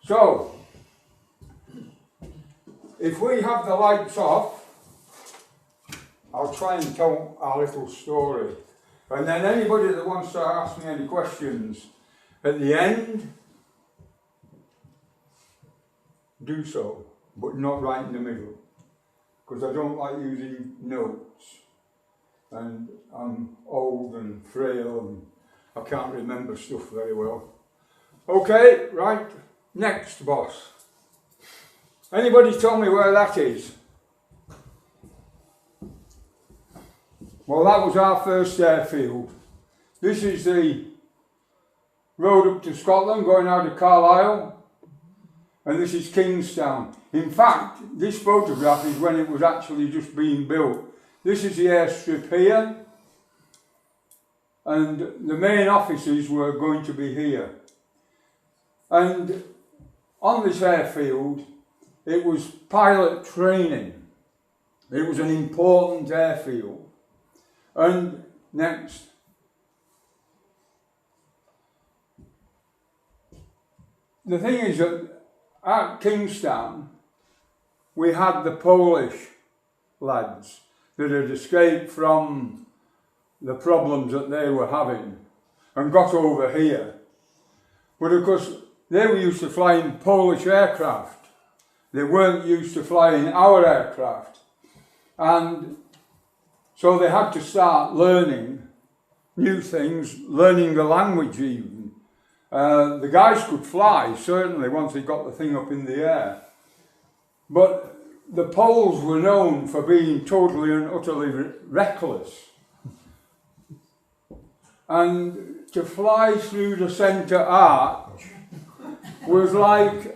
So, if we have the lights off, I'll try and tell our little story. And then anybody that wants to ask me any questions at the end, do so, but not right in the middle, because I don't like using notes, and I'm old and frail and I can't remember stuff very well. Okay, right, next, boss. Anybody tell me where that is? Well, that was our first airfield. This is the road up to Scotland going out of Carlisle. And this is Kingstown. In fact, this photograph is when it was actually just being built. This is the airstrip here. And the main offices were going to be here. And on this airfield, it was pilot training. It was an important airfield. And next. The thing is that at Kingstown, we had the Polish lads that had escaped from the problems that they were having and got over here. But of course, they were used to flying Polish aircraft. They weren't used to flying our aircraft. And so they had to start learning new things, learning the language even. The guys could fly, certainly, once they got the thing up in the air. But the Poles were known for being totally and utterly reckless. And to fly through the centre arch was like,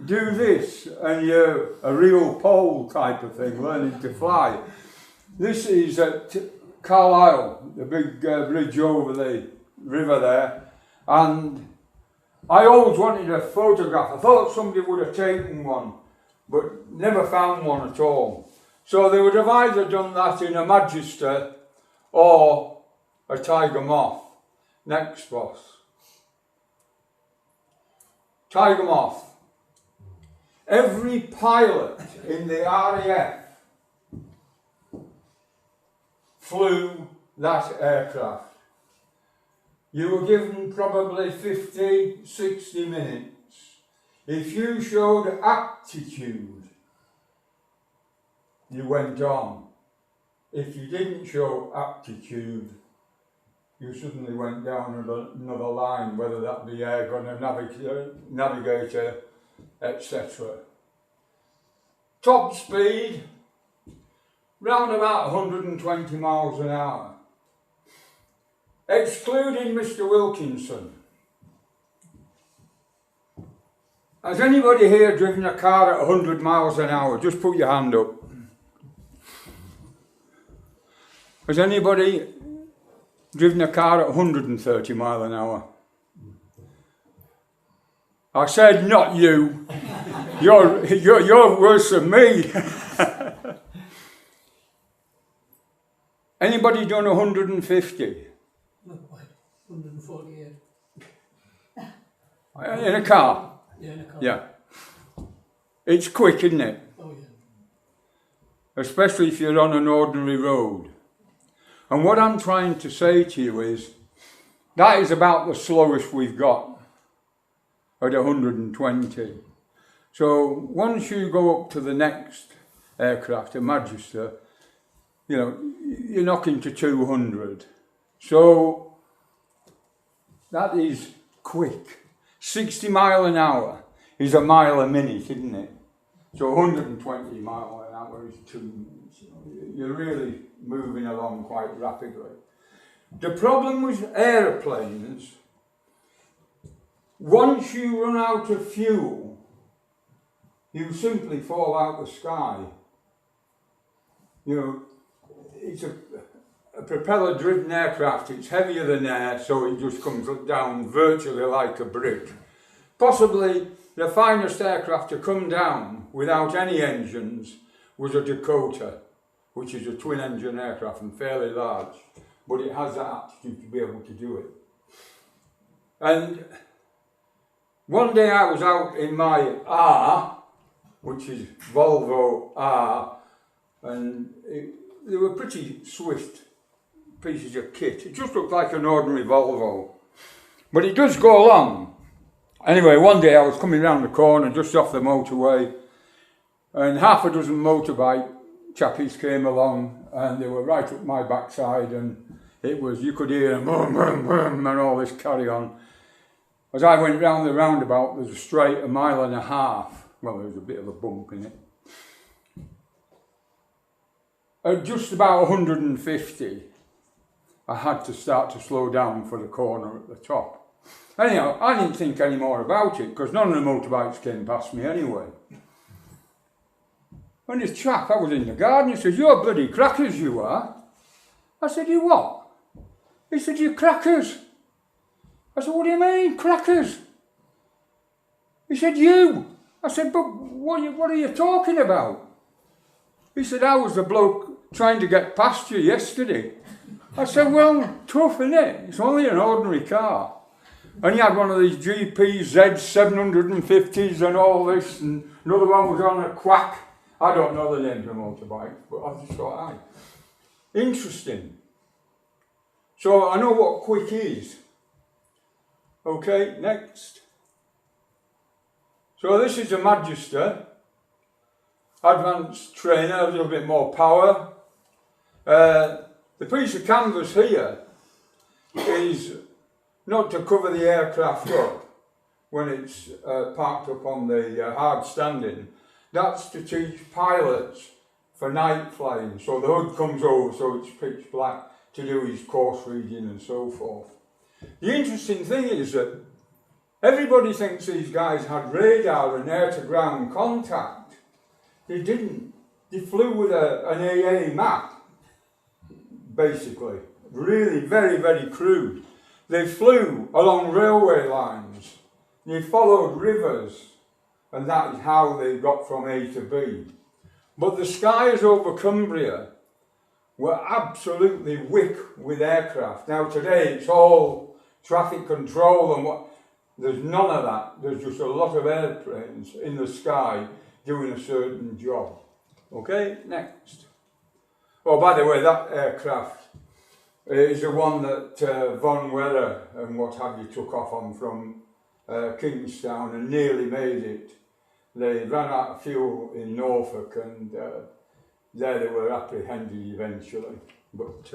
do this, and you're a real Pole type of thing, learning to fly. This is at Carlisle, the big bridge over the river there. And I always wanted a photograph. I thought somebody would have taken one, but never found one at all. So they would have either done that in a Magister or a Tiger Moth. Next, boss. Tiger Moth. Every pilot in the RAF flew that aircraft. You were given probably 50, 60 minutes. If you showed aptitude, you went on. If you didn't show aptitude, you suddenly went down another line, whether that be air gun, navigator, etc. Top speed, round about 120 miles an hour. Excluding Mr. Wilkinson. Has anybody here driven a car at 100 miles an hour? Just put your hand up. Has anybody driven a car at 130 miles an hour? I said not you. You're worse than me. Anybody done 150? 148. In a car? Yeah, in a car. Yeah. It's quick, isn't it? Oh, yeah. Especially if you're on an ordinary road. And what I'm trying to say to you is, that is about the slowest we've got, at 120. So once you go up to the next aircraft, a Magister, you're knocking to 200. So that is quick. 60 mile an hour is a mile a minute, isn't it? So 120 mile an hour is 2 minutes. You're really moving along quite rapidly. The problem with aeroplanes, once you run out of fuel, you simply fall out the sky. It's a propeller-driven aircraft. It's heavier than air, so it just comes down virtually like a brick. Possibly the finest aircraft to come down without any engines was a Dakota, which is a twin-engine aircraft and fairly large, but it has that aptitude to be able to do it. And one day I was out in my R, which is Volvo R, and they were pretty swift pieces of kit. It just looked like an ordinary Volvo, but it does go along. Anyway, one day I was coming round the corner just off the motorway, and half a dozen motorbike chappies came along, and they were right up my backside, and it was, you could hear them boom, boom, boom, and all this carry on. As I went round the roundabout, there's a straight 1.5 miles. Well, there was a bit of a bump in it. At just about 150, I had to start to slow down for the corner at the top. Anyhow, I didn't think any more about it, because none of the motorbikes came past me anyway. And this chap, I was in the garden, he says, "You're bloody crackers, you are." I said, "You what?" He said, "You crackers." I said, "What do you mean, crackers?" He said, "You." I said, "But what are you talking about?" He said, "I was the bloke trying to get past you yesterday." I said, "Well, tough, innit? It's only an ordinary car." And he had one of these GPZ 750s and all this, and another one was on a quack. I don't know the names of motorbikes, but I just thought, aye, interesting. So I know what quick is. Okay, next. So this is a Magister, advanced trainer, a little bit more power. The piece of canvas here is not to cover the aircraft up when it's parked up on the hard standing. That's to teach pilots for night flying. So the hood comes over so it's pitch black to do his course reading and so forth. The interesting thing is that everybody thinks these guys had radar and air-to-ground contact. They didn't. They flew with an AA map, basically. Really very, very crude. They flew along railway lines. They followed rivers, and that is how they got from A to B. But the skies over Cumbria were absolutely wick with aircraft. Now today it's all traffic control and what. There's none of that. There's just a lot of airplanes in the sky doing a certain job. Okay, next. Oh, by the way, that aircraft is the one that Von Weller and what have you took off on from Kingstown and nearly made it. They ran out of fuel in Norfolk, and there they were apprehended eventually. But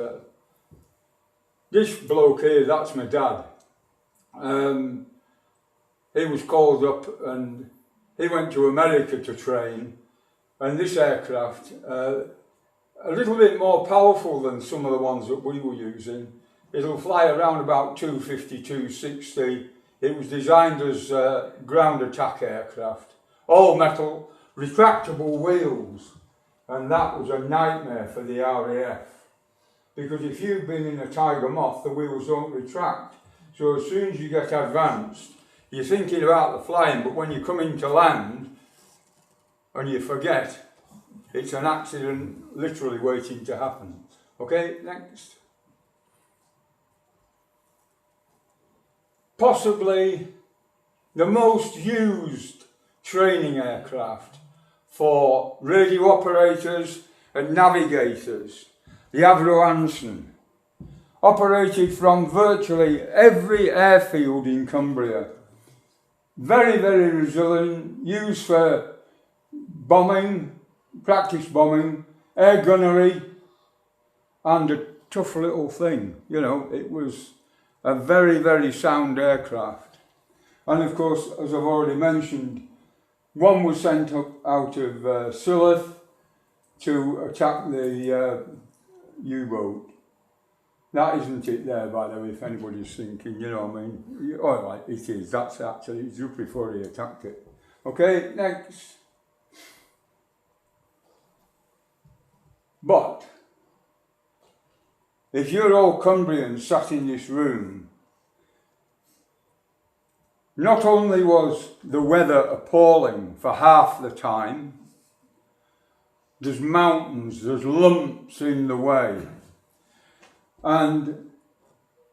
this bloke here, that's my dad. He was called up and he went to America to train, and this aircraft, a little bit more powerful than some of the ones that we were using. It'll fly around about 250, 260. It was designed as ground attack aircraft. All metal, retractable wheels, and that was a nightmare for the RAF. Because if you've been in a Tiger Moth, the wheels don't retract. So as soon as you get advanced, you're thinking about the flying, but when you come into land and you forget, it's an accident literally waiting to happen. Okay, next. Possibly the most used training aircraft for radio operators and navigators, the Avro Anson, operated from virtually every airfield in Cumbria. Very, very resilient, used for bombing, practice bombing, air gunnery, and a tough little thing. You know, it was a very, very sound aircraft. And of course, as I've already mentioned, one was sent out of Sylhet to attack the U-boat. That isn't it there, by the way, if anybody's thinking, you know what I mean? Oh, right, it is. That's actually, it's just before he attacked it. Okay, next. But if you're all Cumbrians sat in this room, not only was the weather appalling for half the time, there's mountains, there's lumps in the way. And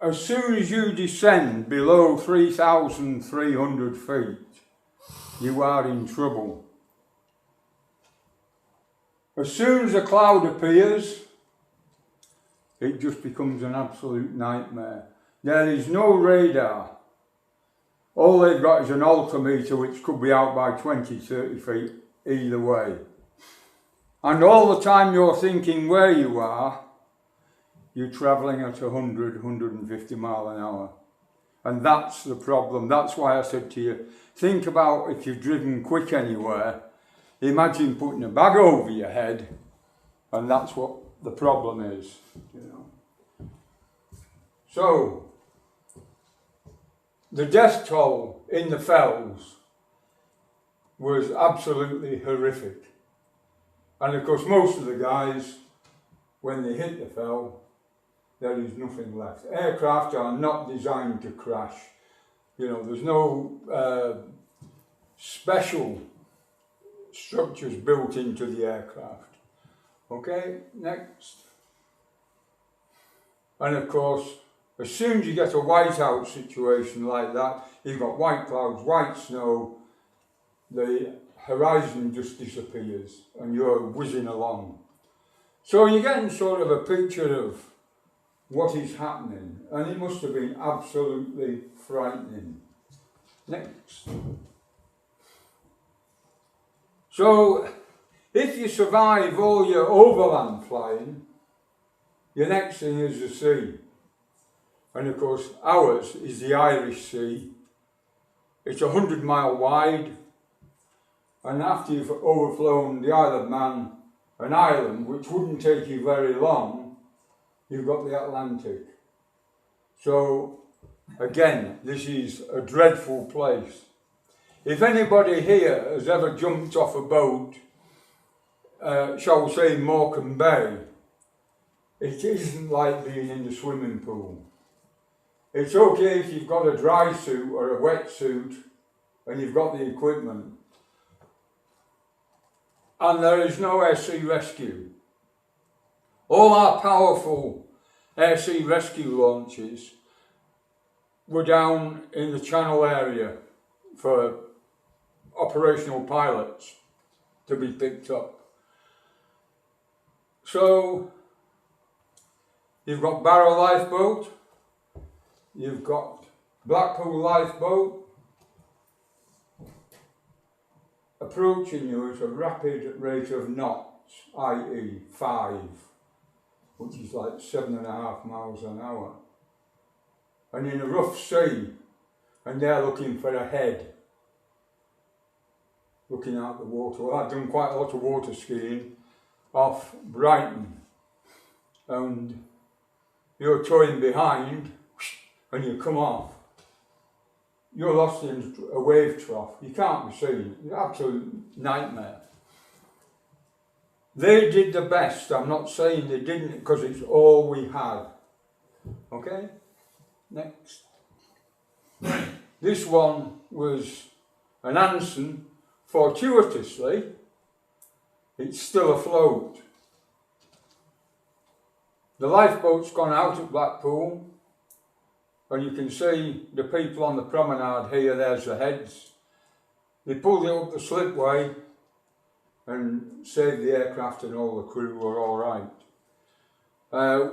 as soon as you descend below 3,300 feet, you are in trouble. As soon as a cloud appears, it just becomes an absolute nightmare. There is no radar. All they've got is an altimeter which could be out by 20, 30 feet either way. And all the time you're thinking where you are, you're travelling at 100, 150 mile an hour. And that's the problem. That's why I said to you, think about if you've driven quick anywhere, imagine putting a bag over your head, and that's what the problem is, you know. So, the death toll in the fells was absolutely horrific. And of course most of the guys, when they hit the fell, there is nothing left. Aircraft are not designed to crash. You know, there's no special structures built into the aircraft. Okay, next. And of course, as soon as you get a whiteout situation like that, you've got white clouds, white snow, the horizon just disappears and you're whizzing along. So you're getting sort of a picture of what is happening, and it must have been absolutely frightening. Next. So, if you survive all your overland flying, your next thing is the sea. And of course, ours is the Irish Sea. It's 100 mile wide, and after you've overflown the Isle of Man, an island which wouldn't take you very long, you've got the Atlantic. So, again, this is a dreadful place. If anybody here has ever jumped off a boat, shall we say Morecambe Bay, it isn't like being in the swimming pool. It's okay if you've got a dry suit or a wet suit and you've got the equipment. And there is no air sea rescue. All our powerful air sea rescue launches were down in the Channel area for operational pilots to be picked up. So you've got Barrow Lifeboat, you've got Blackpool Lifeboat approaching you at a rapid rate of knots, i.e. 5, which is like 7.5 miles an hour. And in a rough sea, and they're looking for a head, looking out the water. Well, I've done quite a lot of water skiing off Brighton, and you're towing behind and you come off. You're lost in a wave trough. You can't be seen. It's an absolute nightmare. They did the best. I'm not saying they didn't, because it's all we had. Okay? Next. This one was an Anson. Fortuitously, it's still afloat. The lifeboat's gone out at Blackpool, and you can see the people on the promenade here, there's the heads. They pulled it up the slipway and saved the aircraft, and all the crew were all right.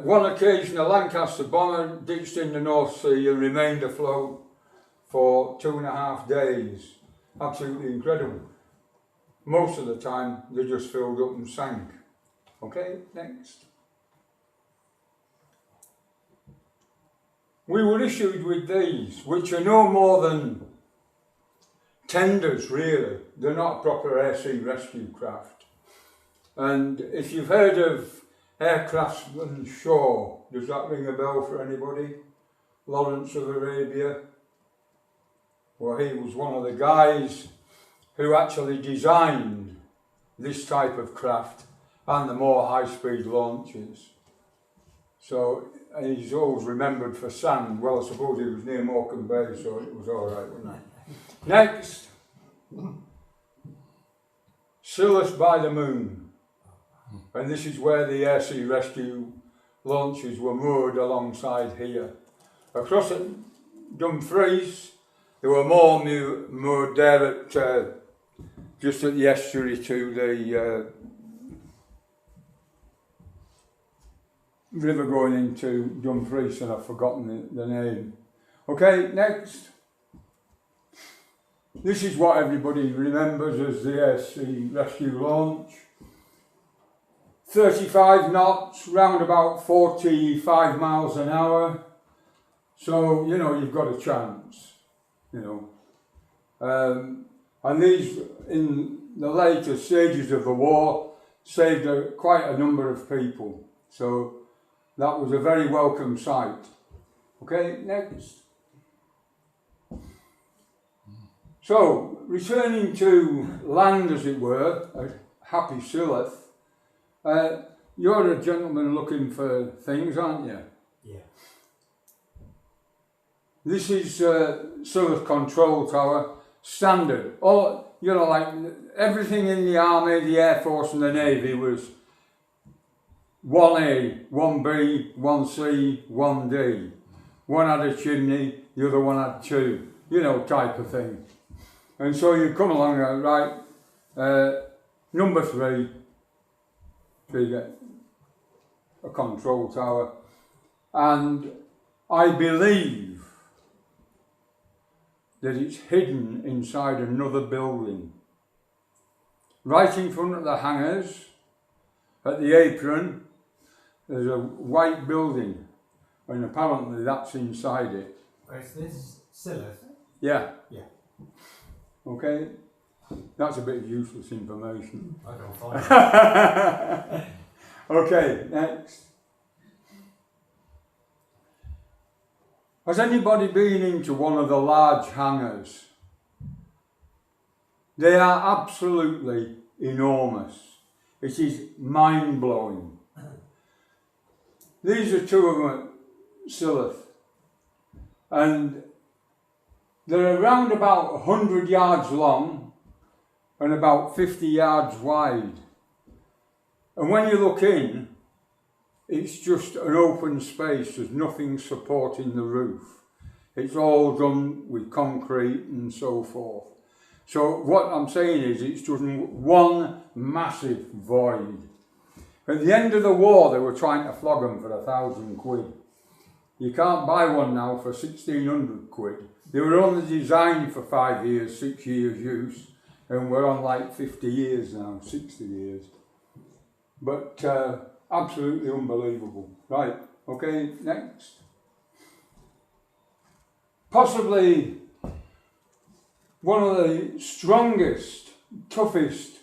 One occasion, a Lancaster bomber ditched in the North Sea and remained afloat for 2.5 days. Absolutely incredible. Most of the time, they just filled up and sank. Okay, next. We were issued with these, which are no more than tenders, really. They're not proper air sea rescue craft. And if you've heard of Aircraftsman Shaw, does that ring a bell for anybody? Lawrence of Arabia? Well, he was one of the guys who actually designed this type of craft and the more high-speed launches. So he's always remembered for sand. Well, I suppose he was near Morecambe Bay, so it was all right, wasn't it? Next. Scillas by the Moon. And this is where the air sea rescue launches were moored alongside here. across at Dumfries, there were more moored there at just at the estuary to the river going into Dumfries, and I've forgotten the name. Okay, next. This is what everybody remembers as the air sea rescue launch. 35 knots, round about 45 miles an hour. So, you know, you've got a chance, you know. And these, in the later stages of the war, saved quite a number of people. So that was a very welcome sight. Okay, next. So, returning to land, as it were, at Happy Silloth, you're a gentleman looking for things, aren't you? Yeah. This is Silloth Control Tower, standard. All, you know, like everything in the Army, the Air Force and the Navy was 1A, 1B, 1C, 1D. One had a chimney, the other one had two, you know, type of thing. And so you come along and right, number 3, so you get a control tower. And I believe that it's hidden inside another building. Right in front of the hangars, at the apron, there's a white building, and apparently that's inside it. Where's this? Silloth? Yeah. Yeah. Okay, that's a bit of useless information. I don't find it. Okay, next. Has anybody been into one of the large hangars? They are absolutely enormous. It is mind-blowing. These are two of them at Silloth, and they're around about 100 yards long and about 50 yards wide. And when you look in, it's just an open space. There's nothing supporting the roof. It's all done with concrete and so forth. So what I'm saying is it's just one massive void. At the end of the war, they were trying to flog them for 1,000 quid. You can't buy one now for 1,600 quid. They were only designed for 5 years, 6 years use, and we're on like 50 years now, 60 years. But absolutely unbelievable. Right, okay, next. Possibly one of the strongest, toughest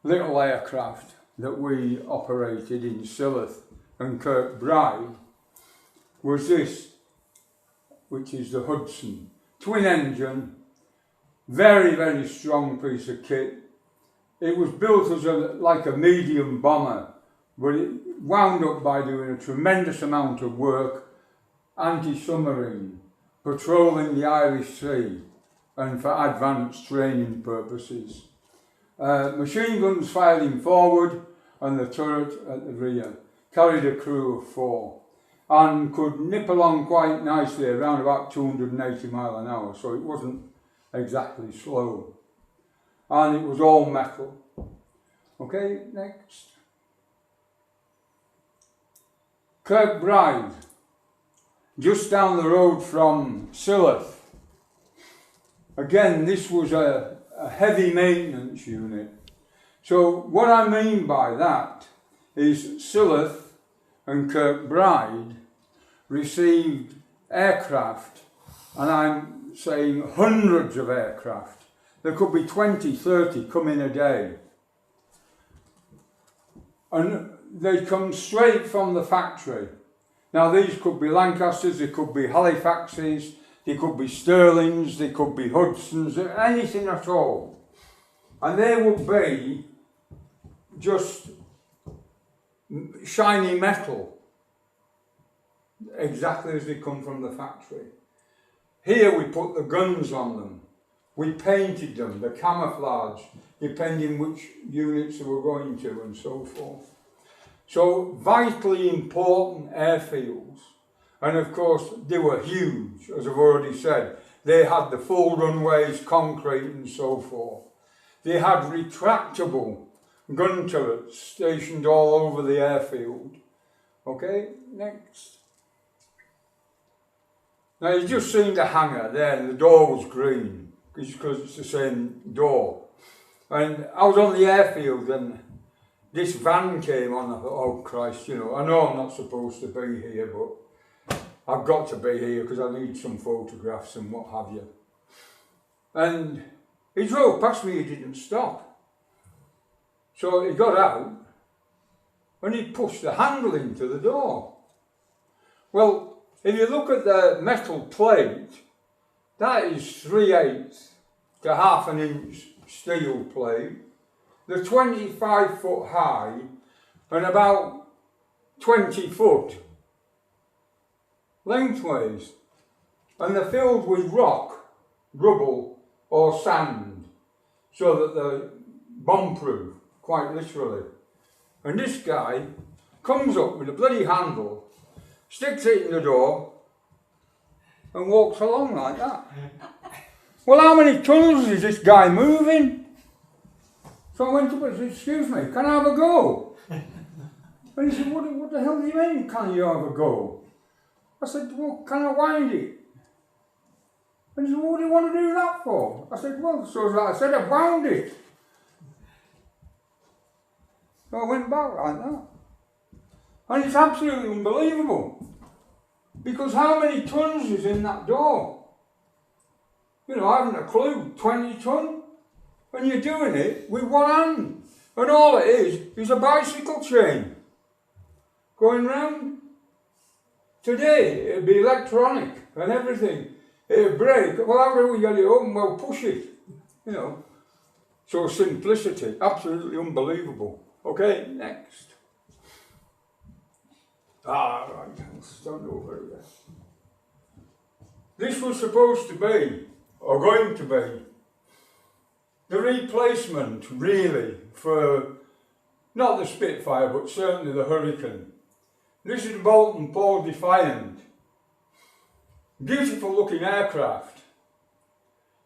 little aircraft that we operated in Silloth and Kirkbride was this, which is the Hudson. Twin engine, very, very strong piece of kit. It was built as like a medium bomber, but it wound up by doing a tremendous amount of work, anti-submarine, patrolling the Irish Sea, and for advanced training purposes. Machine guns firing forward and the turret at the rear. Carried a crew of 4 and could nip along quite nicely around about 280 miles an hour, so it wasn't exactly slow. And it was all metal. Okay, next. Kirkbride, just down the road from Silloth. Again, this was a heavy maintenance unit. So what I mean by that is Silloth and Kirkbride received aircraft, and I'm saying hundreds of aircraft. There could be 20, 30 coming a day. And they come straight from the factory. Now these could be Lancasters, they could be Halifaxes, they could be Sterlings, they could be Hudsons, anything at all. And they would be just shiny metal, exactly as they come from the factory. Here we put the guns on them. We painted them, the camouflage, depending which units they were going to and so forth. So vitally important airfields. And of course, they were huge, as I've already said. They had the full runways, concrete and so forth. They had retractable gun turrets stationed all over the airfield. Okay, next. Now you've just seen the hangar there, and the door was green, because it's the same door. And I was on the airfield and this van came on. I thought, oh Christ, you know, I know I'm not supposed to be here, but I've got to be here because I need some photographs and what have you. And he drove past me, he didn't stop. So he got out and he pushed the handle into the door. Well, if you look at the metal plate, that is 3/8 to half an inch steel plate. They're 25 foot high and about 20 foot lengthways. And they're filled with rock, rubble or sand so that they're bomb-proof, quite literally. And this guy comes up with a bloody handle, sticks it in the door and walks along like that. Well, how many tons is this guy moving? So I went up and said, excuse me, can I have a go? And he said, what the hell do you mean, can you have a go? I said, well, can I wind it? And he said, well, what do you want to do that for? I said, well, so I said, I wound it. So I went back like that. And it's absolutely unbelievable. Because how many tons is in that door? You know, I haven't a clue, 20 ton? And you're doing it with one hand. And all it is a bicycle chain going round. Today, it'd be electronic and everything. It'd break. Well, how do we get it open? Well, push it. You know. So simplicity, absolutely unbelievable. Okay, next. Right, I'll stand over here. This was supposed to be, or going to be, the replacement, really, for not the Spitfire, but certainly the Hurricane. This is the Bolton Paul Defiant. Beautiful looking aircraft.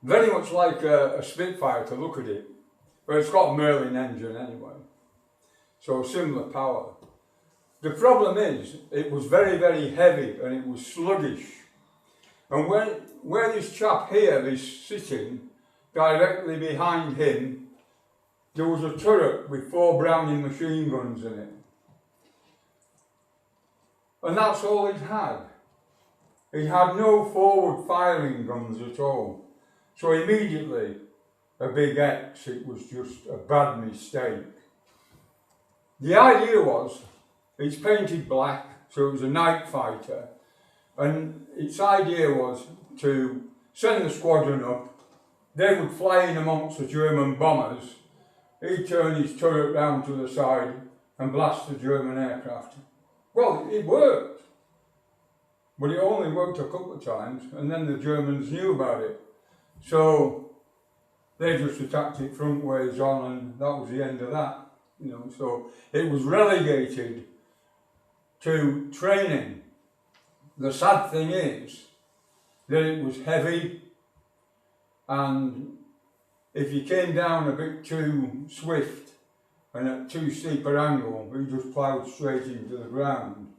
Very much like a Spitfire to look at it. But it's got a Merlin engine anyway. So similar power. The problem is, it was very, very heavy and it was sluggish. And where this chap here is sitting, directly behind him, there was a turret with 4 Browning machine guns in it. And that's all it had. It had no forward firing guns at all. So immediately, a big X, it was just a bad mistake. The idea was, it's painted black, so it was a night fighter. And its idea was to send the squadron up. They would fly in amongst the German bombers. He'd turn his turret round to the side and blast the German aircraft. Well, it worked. But it only worked a couple of times, and then the Germans knew about it. So they just attacked it front ways on, and that was the end of that. You know, so it was relegated to training. The sad thing is that it was heavy, and if you came down a bit too swift and at too steep an angle, you just ploughed straight into the ground.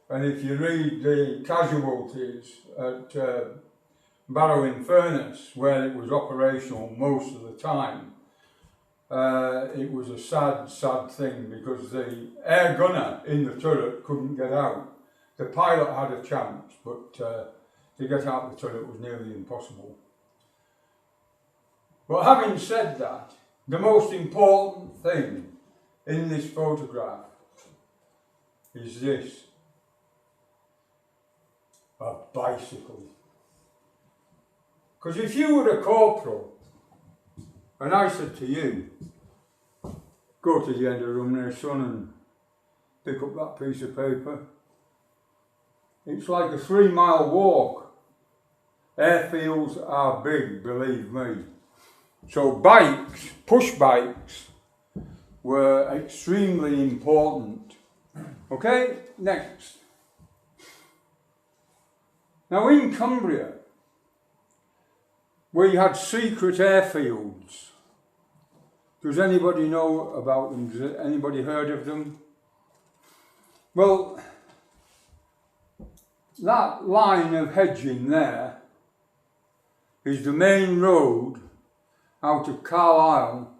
And if you read the casualties at Barrow-in-Furness, where it was operational most of the time, it was a sad, sad thing because the air gunner in the turret couldn't get out. The pilot had a chance, but to get out the turret was nearly impossible. But having said that, the most important thing in this photograph is this: a bicycle. Because if you were a corporal and I said to you, go to the end of the room there, son, and pick up that piece of paper, it's like a 3-mile walk. Airfields are big, believe me. So bikes, push bikes, were extremely important. Okay, next. Now in Cumbria, we had secret airfields. Does anybody know about them? Has anybody heard of them? Well, that line of hedging there is the main road out of Carlisle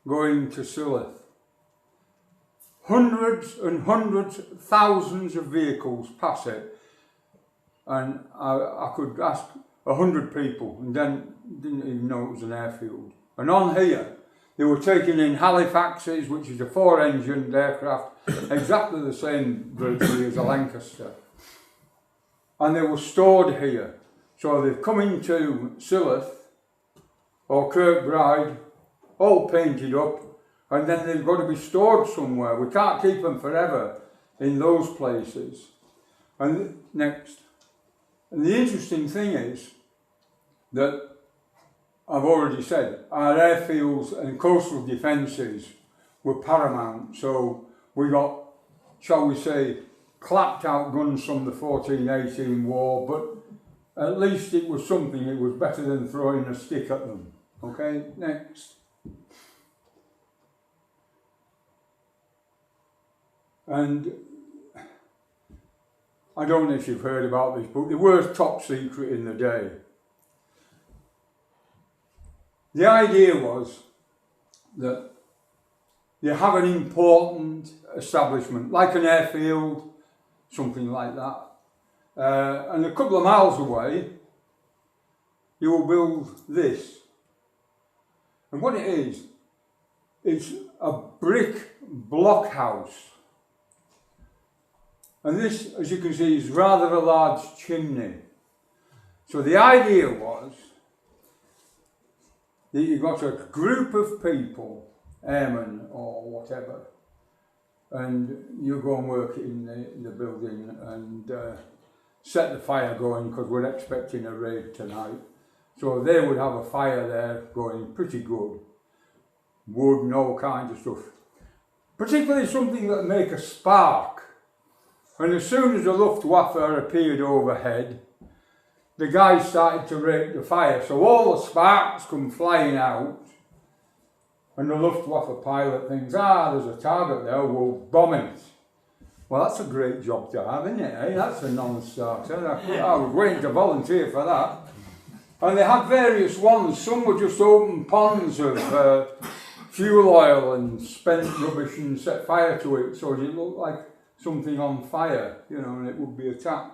going to Silloth. Hundreds and hundreds, thousands of vehicles pass it, and I could ask 100 people and then didn't even know it was an airfield. And on here, they were taking in Halifaxes, which is a 4-engined aircraft, exactly the same virtually as a Lancaster. And they were stored here. So they've come into Silloth or Kirkbride, all painted up, and then they've got to be stored somewhere. We can't keep them forever in those places. And next. And the interesting thing is that I've already said our airfields and coastal defences were paramount. So we got, shall we say, clapped out guns from the 14-18 war, but at least it was something. It was better than throwing a stick at them. Okay, next. And I don't know if you've heard about this, but they were top secret in the day. The idea was that you have an important establishment, like an airfield, something like that, and a couple of miles away, you will build this. And what it is, it's a brick blockhouse. And this, as you can see, is rather a large chimney. So the idea was that you got a group of people, airmen or whatever, and you go and work in the building and set the fire going, because we're expecting a raid tonight. So they would have a fire there going pretty good. Wood and all kinds of stuff. Particularly something that would make a spark. And as soon as the Luftwaffe appeared overhead, the guys started to rake the fire. So all the sparks come flying out, and the Luftwaffe pilot thinks, there's a target there, we'll bomb it. Well, that's a great job to have, isn't it? Eh? That's a non-starter. I was waiting to volunteer for that. And they had various ones. Some were just open ponds of fuel oil and spent rubbish and set fire to it, so it looked like something on fire, you know, and it would be attacked.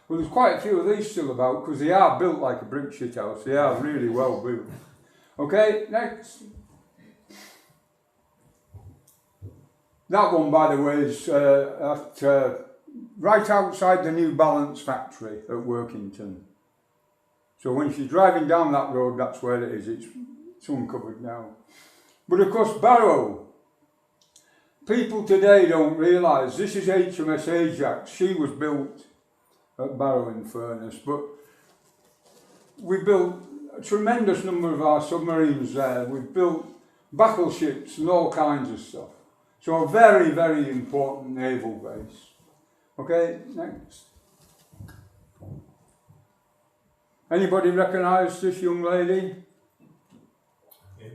Well, there's quite a few of these still about, because they are built like a brick shit house. They are really well built. Okay, next. That one, by the way, is right outside the New Balance factory at Workington. So when she's driving down that road, that's where it is. It's uncovered now. But of course, Barrow. People today don't realise this is HMS Ajax. She was built at Barrow-in-Furness, but we built a tremendous number of our submarines there. We've built battleships and all kinds of stuff. So a very, very important naval base. Okay, next. Anybody recognise this young lady?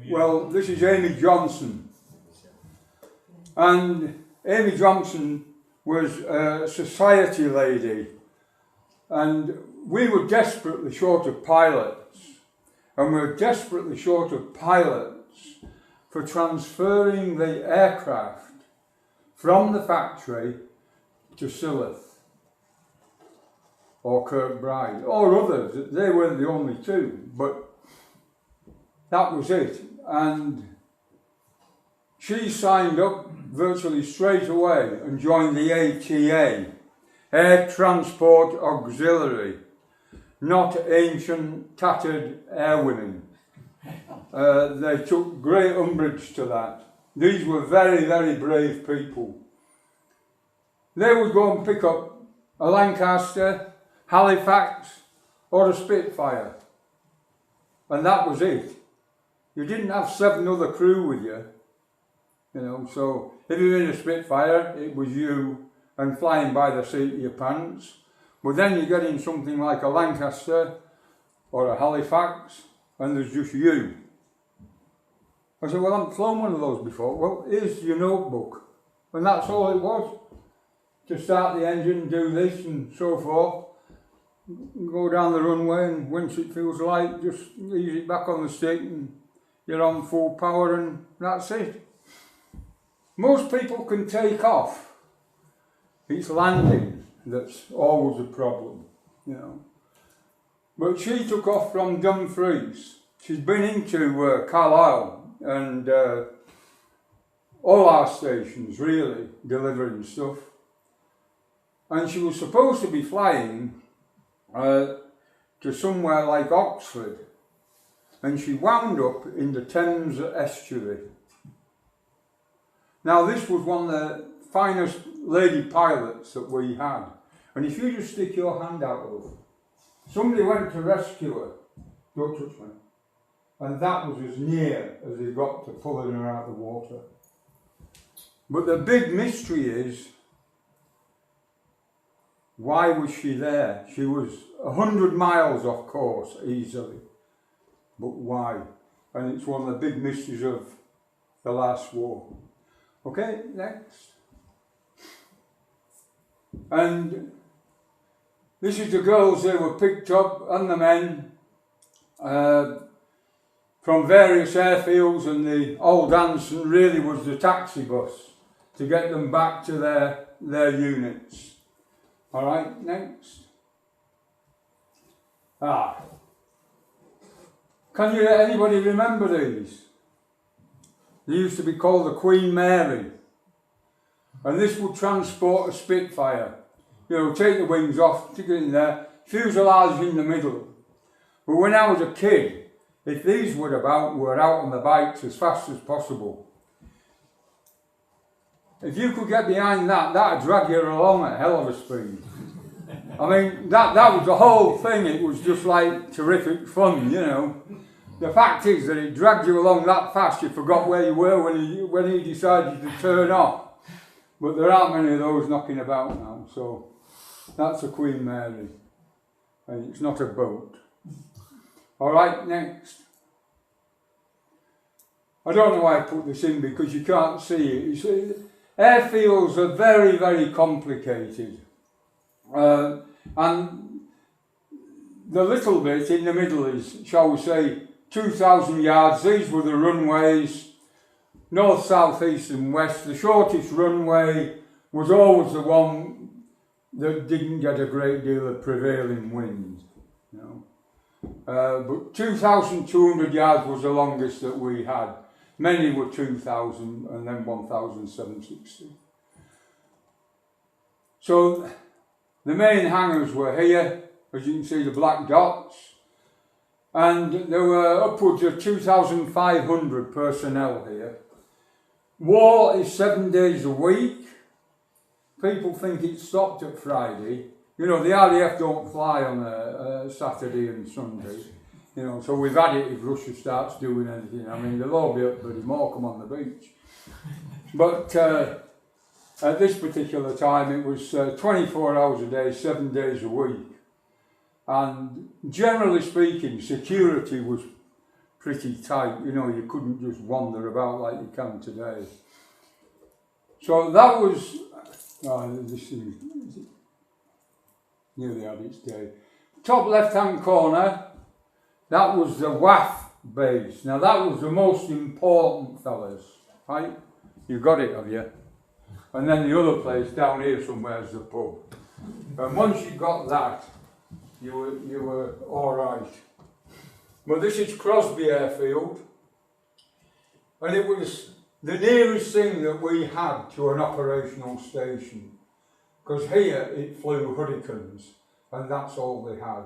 Well, this is Amy Johnson. And Amy Johnson was a society lady, and we were desperately short of pilots, and we were desperately short of pilots for transferring the aircraft from the factory to Silloth or Kirkbride or others. They weren't the only two, but that was it. And she signed up virtually straight away and joined the ATA, Air Transport Auxiliary, not ancient tattered airwomen. They took great umbrage to that. These were very, very brave people. They would go and pick up a Lancaster, Halifax or a Spitfire, and that was it. You didn't have 7 other crew with you. You know, so if you were in a Spitfire, it was you and flying by the seat of your pants. But then you get in something like a Lancaster or a Halifax, and there's just you. I said, well, I haven't flown one of those before. Well, here's your notebook. And that's all it was. To start the engine, do this and so forth. Go down the runway, and once it feels light, just ease it back on the stick and you're on full power, and that's it. Most people can take off. It's landing that's always a problem, you know. But she took off from Dumfries. She's been into Carlisle and all our stations, really, delivering stuff. And she was supposed to be flying to somewhere like Oxford. And she wound up in the Thames Estuary. Now, this was one of the finest lady pilots that we had. And if you just stick your hand out of her, somebody went to rescue her. Don't touch me. And that was as near as they got to pulling her out of the water. But the big mystery is, why was she there? She was 100 miles off course, easily. But why? And it's one of the big mysteries of the last war. Okay, next. And this is the girls who were picked up, and the men, from various airfields, and the old Anson really was the taxi bus to get them back to their units. All right, next. Can anybody remember these? They used to be called the Queen Mary. And this would transport a Spitfire. You know, take the wings off, stick it in there, fuselage in the middle. But when I was a kid, if these were out on the bikes as fast as possible. If you could get behind that, that'd drag you along at a hell of a speed. I mean, that was the whole thing. It was just like terrific fun, you know. The fact is that it dragged you along that fast, you forgot where you were when you decided to turn off. But there aren't many of those knocking about now, so that's a Queen Mary. And it's not a boat. All right, next. I don't know why I put this in, because you can't see it. You see, airfields are very, very complicated. And the little bit in the middle is, shall we say, 2,000 yards. These were the runways, north, south, east and west. The shortest runway was always the one that didn't get a great deal of prevailing wind. You know. But 2,200 yards was the longest that we had. Many were 2,000 and then 1,760. So the main hangars were here, as you can see, the black dots. And there were upwards of 2,500 personnel here. War is 7 days a week. People think it stopped at Friday. You know, the RAF don't fly on a Saturday and Sunday. You know, so we've had it if Russia starts doing anything. I mean, they'll all be up bloody Morecambe on the beach. But at this particular time, it was 24 hours a day, 7 days a week. And generally speaking, security was pretty tight. You know, you couldn't just wander about like you can today. So that was, this is nearly had its day. Top left-hand corner, that was the WAF base. Now that was the most important, fellas, right? You got it, have you? And then the other place down here somewhere is the pub. And once you got that, you were all right. But this is Crosby Airfield, and it was the nearest thing that we had to an operational station, because here it flew Hurricanes, and that's all they had.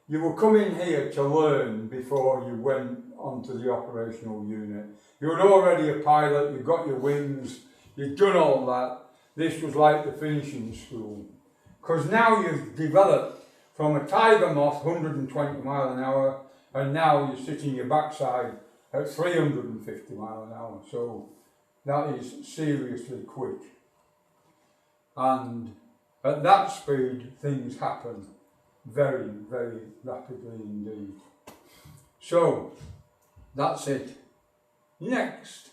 You were coming here to learn before you went onto the operational unit. You were already a pilot, you got your wings, you'd done all that. This was like the finishing school. Because now you've developed from a Tiger Moth 120 mile an hour, and now you're sitting your backside at 350 mile an hour. So that is seriously quick. And At that speed, things happen very, very rapidly indeed. So, that's it. Next.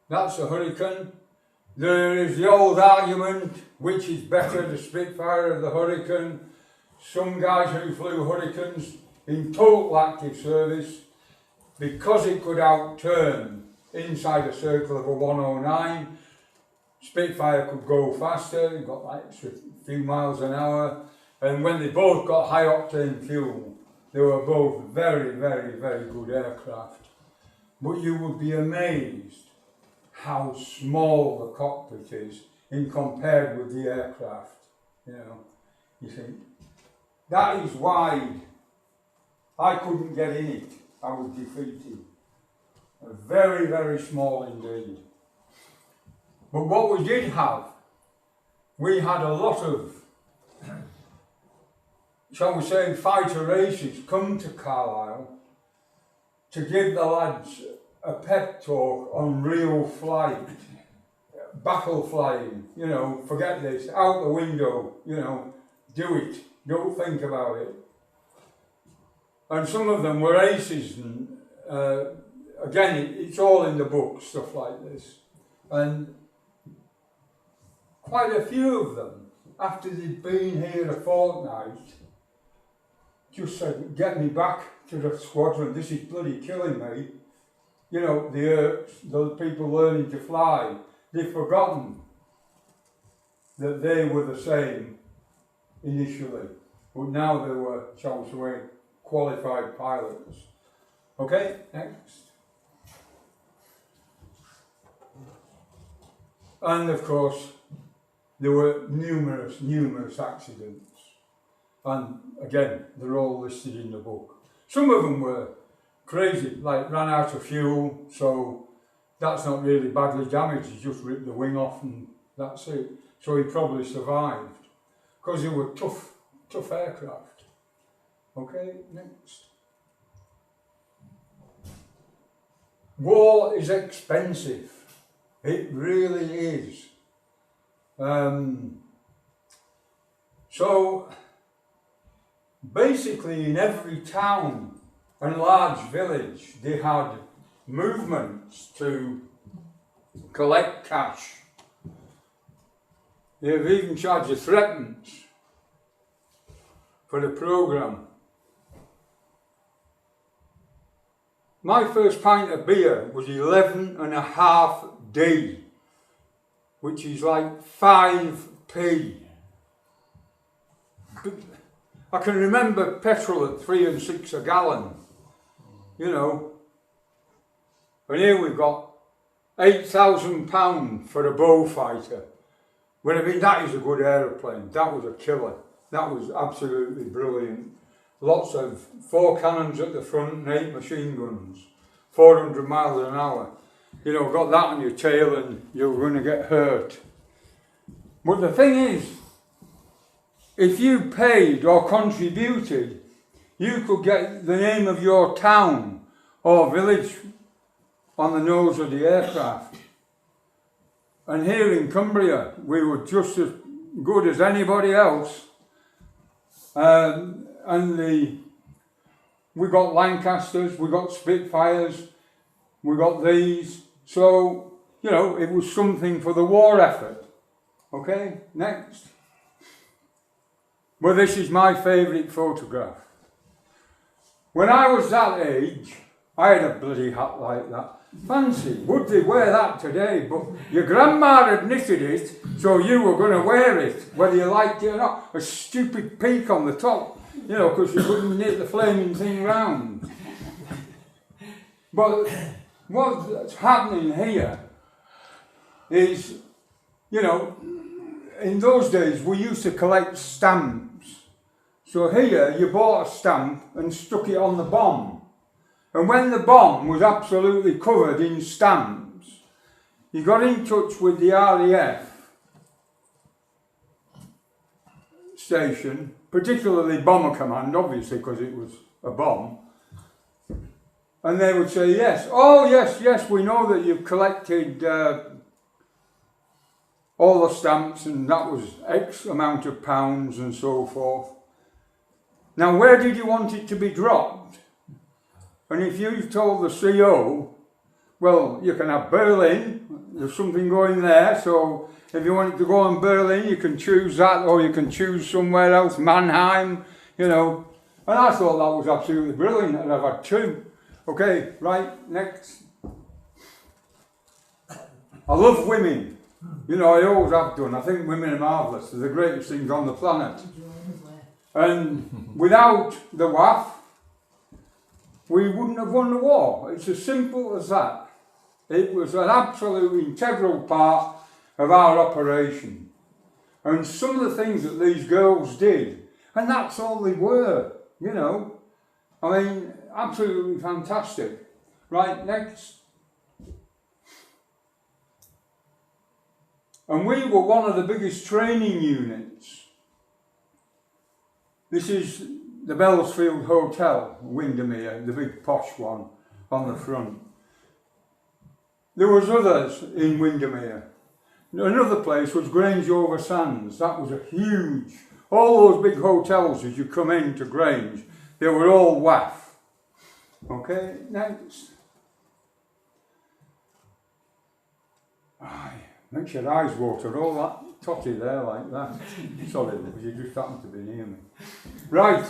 That's a Hurricane. There is the old argument, which is better, the Spitfire or the Hurricane. Some guys who flew Hurricanes in total active service, because it could outturn inside a circle of a 109, Spitfire could go faster, it got like a few miles an hour, and when they both got high octane fuel, they were both very, very, very good aircraft. But you would be amazed how small the cockpit is in compared with the aircraft. You know, you think, that is wide. I couldn't get in it. I was defeated. Very, very small indeed. But what we did have, we had a lot of, shall we say, fighter races come to Carlisle to give the lads a pep talk on real flight, battle flying, you know, forget this, out the window, you know, do it, don't think about it. And some of them were aces, and again, it's all in the book, stuff like this. And quite a few of them, after they'd been here a fortnight, just said, get me back to the squadron, this is bloody killing me. You know, the people learning to fly, they've forgotten that they were the same initially, but now they were, shall we say, qualified pilots. Okay, next. And of course, there were numerous accidents. And again, they're all listed in the book. Some of them were crazy, like ran out of fuel, so that's not really badly damaged, he just ripped the wing off and that's it. So he probably survived, because they were tough aircraft. Okay, next. War is expensive. It really is. So, basically in every town and large village, they had movements to collect cash. They've even charged a threepence for the programme. My first pint of beer was 11.5D, which is like 5p. I can remember petrol at 3 and 6 a gallon, you know. And here we've got £8,000 for a Beaufighter. Well, I mean, that is a good aeroplane. That was a killer. That was absolutely brilliant. Lots of 4 cannons at the front and 8 machine guns. 400 miles an hour. You know, got that on your tail and you're going to get hurt. But the thing is, if you paid or contributed, you could get the name of your town or village on the nose of the aircraft. And here in Cumbria, we were just as good as anybody else. We got Lancasters, we got Spitfires, we got these. So, you know, it was something for the war effort. Okay, next. Well, this is my favourite photograph. When I was that age, I had a bloody hat like that. Fancy, would they wear that today? But your grandma had knitted it, so you were going to wear it, whether you liked it or not. A stupid peak on the top, you know, because you couldn't knit the flaming thing round. But what's happening here is, you know, in those days we used to collect stamps. So here you bought a stamp and stuck it on the bomb. And when the bomb was absolutely covered in stamps, you got in touch with the RAF station, particularly Bomber Command, obviously, because it was a bomb. And they would say, yes, oh yes, we know that you've collected all the stamps, and that was X amount of pounds and so forth. Now, where did you want it to be dropped? And if you've told the CO, well, you can have Berlin, there's something going there, so if you want it to go on Berlin, you can choose that, or you can choose somewhere else, Mannheim, you know. And I thought that was absolutely brilliant, and I've had two. Okay, right, next. I love women. You know, I always have done. I think women are marvellous. They're the greatest things on the planet. And without the WAF, we wouldn't have won the war. It's as simple as that. It was an absolute integral part of our operation. And some of the things that these girls did, and that's all they were, you know. I mean, absolutely fantastic. Right, next. And we were one of the biggest training units. This is the Bellsfield Hotel, Windermere, the big posh one on the front. There was others in Windermere. Another place was Grange over Sands. That was a huge, all those big hotels as you come into Grange, they were all WAF. Okay, next. Aye, makes your eyes water, all that totty there like that. Sorry, because you just happened to be near me. Right,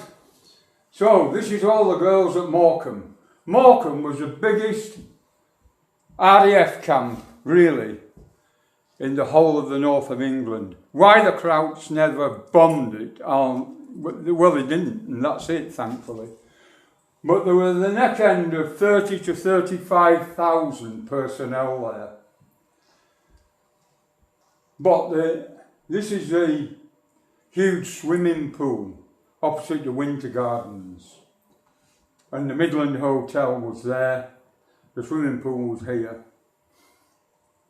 so this is all the girls at Morecambe. Morecambe was the biggest RAF camp, really, in the whole of the north of England. Why the Krauts never bombed it, well, they didn't, and that's it, thankfully. But there were the neck end of 30 to 35,000 personnel there. But this is a huge swimming pool opposite the Winter Gardens. And the Midland Hotel was there. The swimming pool was here.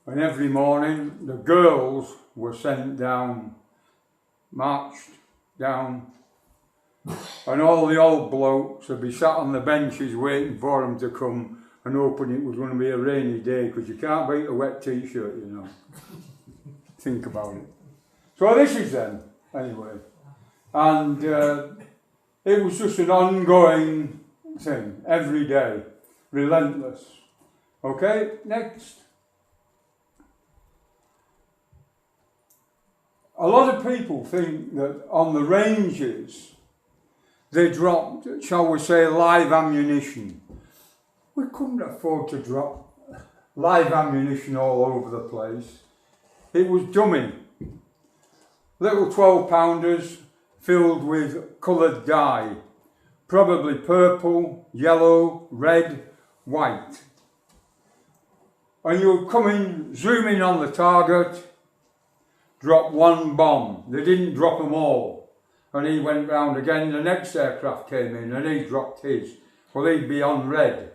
And every morning the girls were sent down, marched down, and all the old blokes would be sat on the benches waiting for them to come and hoping it was going to be a rainy day, because you can't beat a wet t-shirt, you know. Think about it. So this is them, anyway. And it was just an ongoing thing, every day, relentless. Okay, next. A lot of people think that on the ranges they dropped, shall we say, live ammunition. We couldn't afford to drop live ammunition all over the place. It was dummy. Little 12-pounders filled with coloured dye. Probably purple, yellow, red, white. And you would come in, zoom in on the target, drop one bomb. They didn't drop them all. And he went round again, the next aircraft came in and he dropped his. Well, he'd be on red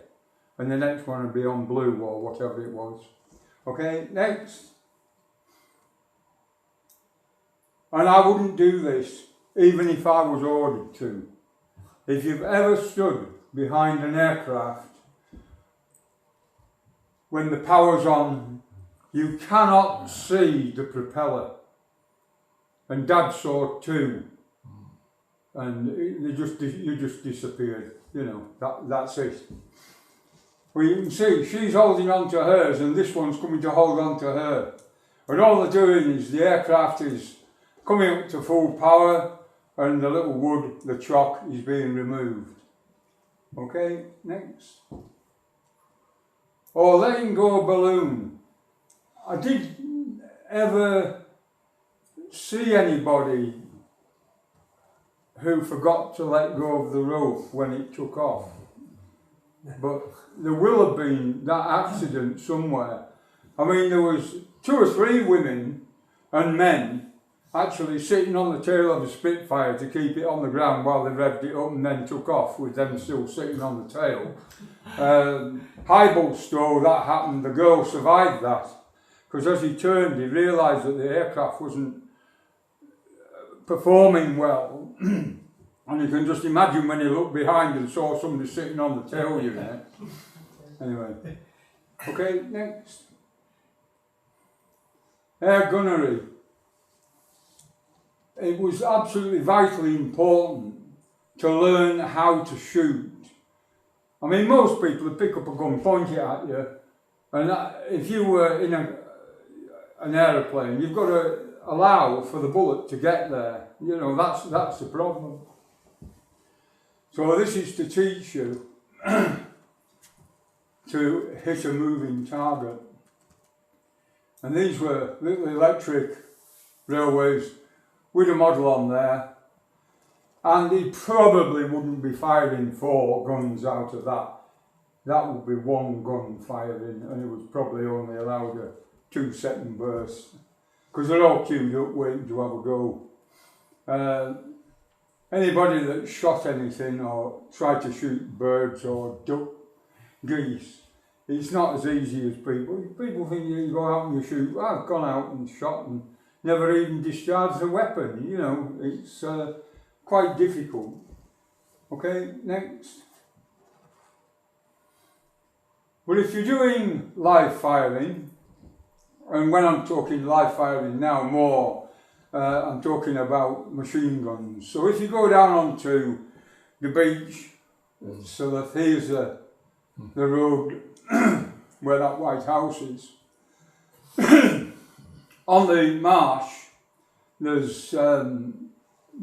and the next one would be on blue or whatever it was. Okay, next. And I wouldn't do this, even if I was ordered to. If you've ever stood behind an aircraft, when the power's on, you cannot see the propeller. And Dad saw it too. And you just disappeared, you know, that's it. Well, you can see, she's holding on to hers and this one's coming to hold on to her. And all they're doing is the aircraft is coming up to full power and the little wood, the chock, is being removed. Okay, next. Or letting go a balloon. I didn't ever see anybody who forgot to let go of the rope when it took off. But there will have been that accident somewhere. I mean, there was 2 or 3 women and men actually sitting on the tail of a Spitfire to keep it on the ground while they revved it up and then took off with them still sitting on the tail. Highbullstow, that happened, the girl survived that. Because as he turned, he realised that the aircraft wasn't performing well. And you can just imagine when he looked behind and saw somebody sitting on the tail unit. Anyway. Okay, next. air gunnery, it was absolutely vitally important to learn how to shoot. I mean, most people would pick up a gun, point it at you, and if you were in an aeroplane, you've got to allow for the bullet to get there. You know, that's the problem. So this is to teach you to hit a moving target. And these were little electric railways with a model on there. And he probably wouldn't be firing 4 guns out of that. That would be 1 gun firing, and it was probably only allowed a 2-second burst. Because they're all queued up waiting to have a go. Anybody that shot anything or tried to shoot birds or duck, geese, it's not as easy as people. People think you go out and you shoot. Well, I've gone out and shot and never even discharged a weapon. You know, it's quite difficult. Okay, next. Well, if you're doing live firing, and when I'm talking live firing now more, I'm talking about machine guns. So if you go down onto the beach, so that here's the road where that White House is. On the marsh, there's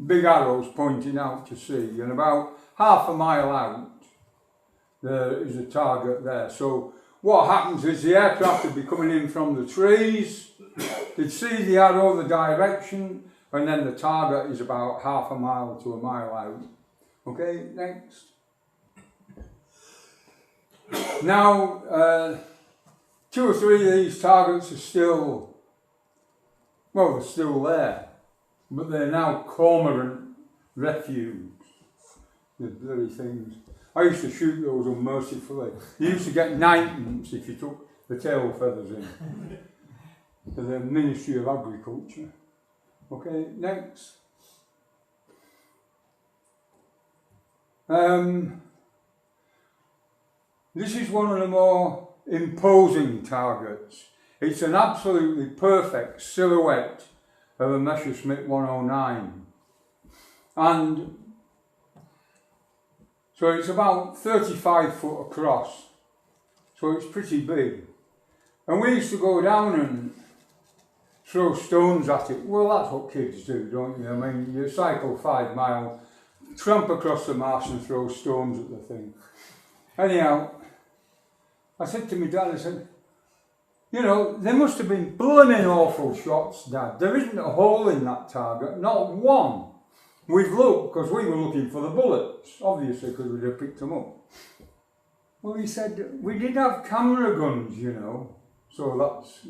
big arrows pointing out to sea, and about half a mile out, there is a target there. So what happens is the aircraft would be coming in from the trees, they'd see the arrow, the direction, and then the target is about half a mile to a mile out. Okay, next. Now, 2 or 3 of these targets are still, well, they're still there, but they're now cormorant refuge. The bloody things. I used to shoot those unmercifully. You used to get ninepence if you took the tail feathers in. To the Ministry of Agriculture. Okay, next. This is one of the more imposing targets. It's an absolutely perfect silhouette of a Messerschmitt 109. And so it's about 35 foot across. So it's pretty big. And we used to go down and throw stones at it. Well, that's what kids do, don't you? I mean, you cycle 5 miles, tramp across the marsh and throw stones at the thing. Anyhow, I said to my dad, I said, you know, there must have been blooming awful shots, Dad. There isn't a hole in that target, not one. We've looked, because we were looking for the bullets, obviously, because we'd have picked them up. Well, he said, we did have camera guns, you know, so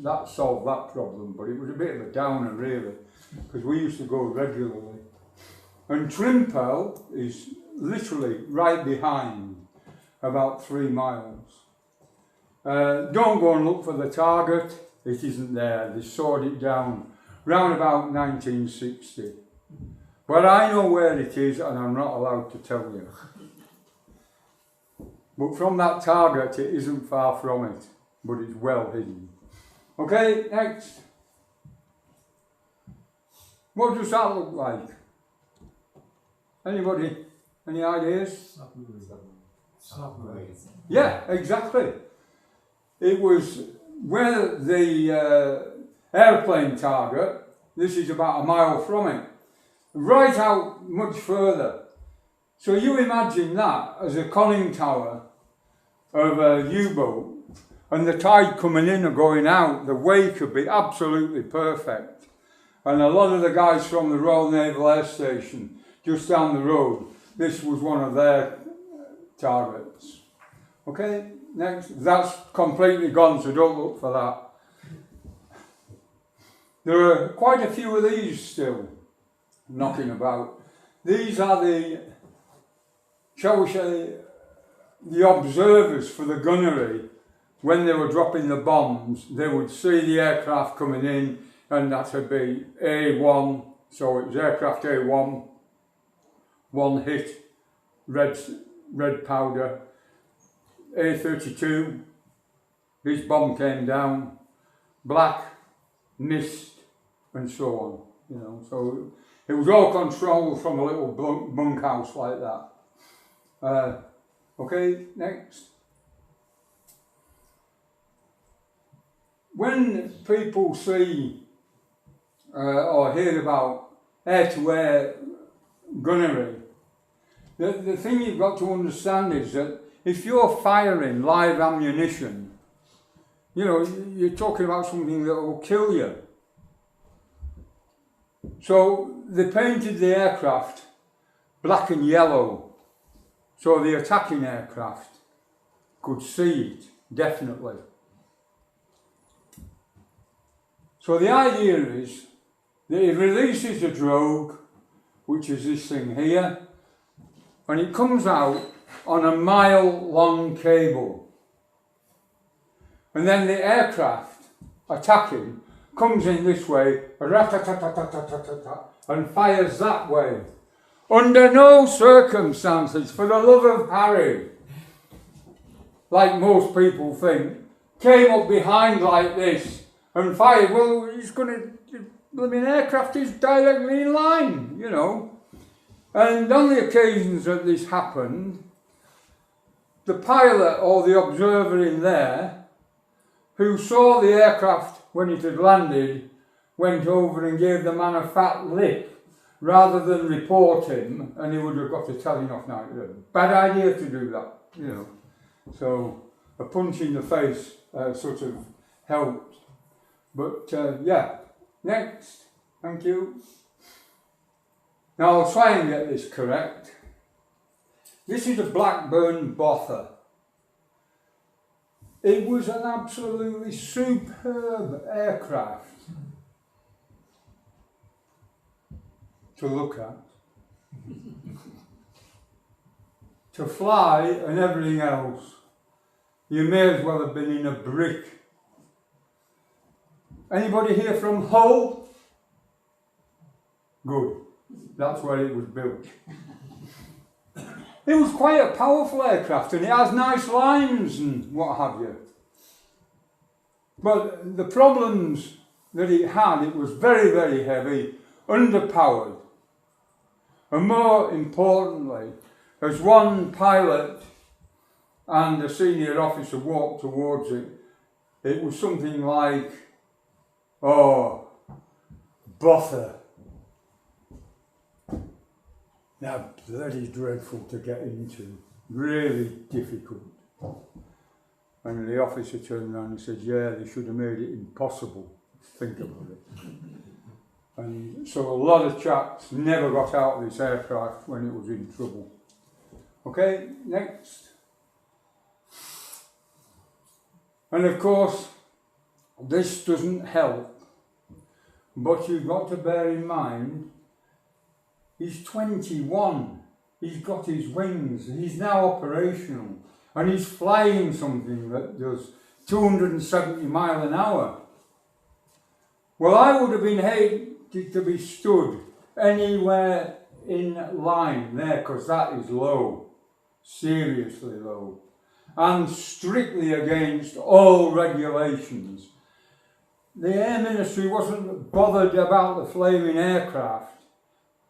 that solved that problem, but it was a bit of a downer, really, because we used to go regularly. And Trimpel is literally right behind, about 3 miles. Don't go and look for the target, it isn't there, they sawed it down round about 1960. But I know where it is and I'm not allowed to tell you. But from that target it isn't far from it, but it's well hidden. Okay, next. What does that look like? Anybody? Any ideas? Submarines. Yeah, exactly. It was where the airplane target, this is about a mile from it, right out much further. So you imagine that as a conning tower of a U-boat, and the tide coming in or going out, the way could be absolutely perfect. And a lot of the guys from the Royal Naval Air Station, just down the road, this was one of their targets. Okay, next. That's completely gone, so don't look for that. There are quite a few of these still knocking about. These are the, shall we say, the observers for the gunnery. When they were dropping the bombs, they would see the aircraft coming in, and that would be A1, so it was aircraft A1, 1 hit, red powder. A32, this bomb came down, black, mist and so on, you know. So it was all controlled from a little bunkhouse like that. Okay, next. When people see or hear about air-to-air gunnery, the thing you've got to understand is that if you're firing live ammunition, you know, you're talking about something that will kill you. So they painted the aircraft black and yellow, so the attacking aircraft could see it, definitely. So the idea is that it releases a drogue, which is this thing here, and it comes out on a mile-long cable. And then the aircraft attacking comes in this way, and fires that way. Under no circumstances, for the love of Harry, like most people think, came up behind like this and fired. Well, it's going to, I mean, aircraft is directly in line, you know. And on the occasions that this happened, the pilot or the observer in there, who saw the aircraft when it had landed, went over and gave the man a fat lip rather than report him, and he would have got a telling off now. Bad idea to do that, you know. So a punch in the face sort of helped. But yeah, next, thank you. Now I'll try and get this correct. This is a Blackburn Botha. It was an absolutely superb aircraft to look at, to fly and everything else. You may as well have been in a brick. Anybody here from Hull? Good, that's where it was built. It was quite a powerful aircraft and it has nice lines and what have you. But the problems that it had, it was very, very heavy, underpowered. And more importantly, as one pilot and a senior officer walked towards it, it was something like, oh, Botha. Now, bloody dreadful to get into, really difficult. And the officer turned around and said, yeah, they should have made it impossible. Think about it. And so a lot of chaps never got out of this aircraft when it was in trouble. Okay, next. And of course, this doesn't help, but you've got to bear in mind, he's 21, he's got his wings, he's now operational, and he's flying something that does 270 miles an hour. Well, I would have been hated to be stood anywhere in line there, because that is low, seriously low, and strictly against all regulations. The Air Ministry wasn't bothered about the flaming aircraft.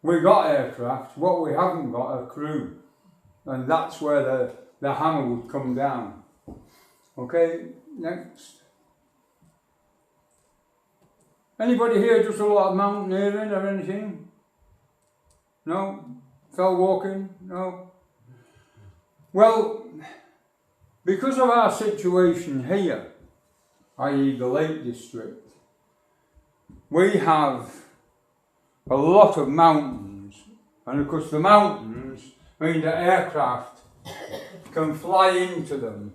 We got aircraft, what we haven't got are crew. And that's where the hammer would come down. Okay, next. Anybody here does a lot of mountaineering or anything? No? Fell walking? No? Well, because of our situation here, i.e. the Lake District, we have a lot of mountains, and of course the mountains mean that aircraft can fly into them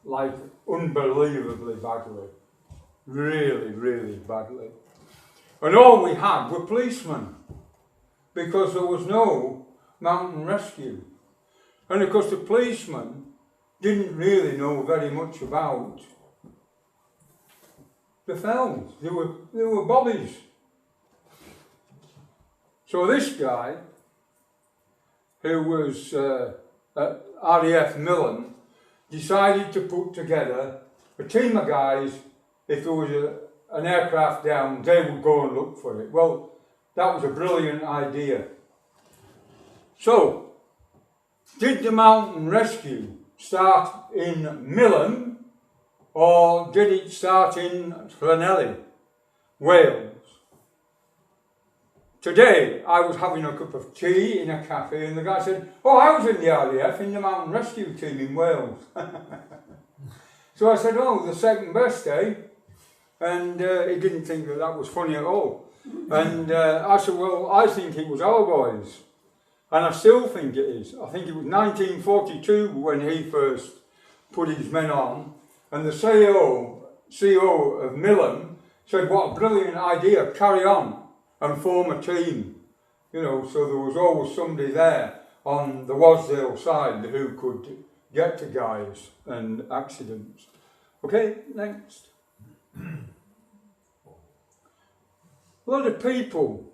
like unbelievably badly, really, really badly. And all we had were policemen, because there was no mountain rescue. And of course the policemen didn't really know very much about the fells. They were bobbies. So this guy, who was at RAF Millen, decided to put together a team of guys if there was an aircraft down, they would go and look for it. Well, that was a brilliant idea. So, did the mountain rescue start in Millen, or did it start in Llanelli, Wales? Today, I was having a cup of tea in a cafe and the guy said, oh, I was in the RAF in the mountain rescue team in Wales. So I said, oh, the second best, eh? And he didn't think that that was funny at all. And I said, well, I think it was our boys. And I still think it is. I think it was 1942 when he first put his men on. And the CEO of Millen said, what a brilliant idea, carry on and form a team. You know, so there was always somebody there on the Wasdale side who could get to guys and accidents. Okay, next. A lot of people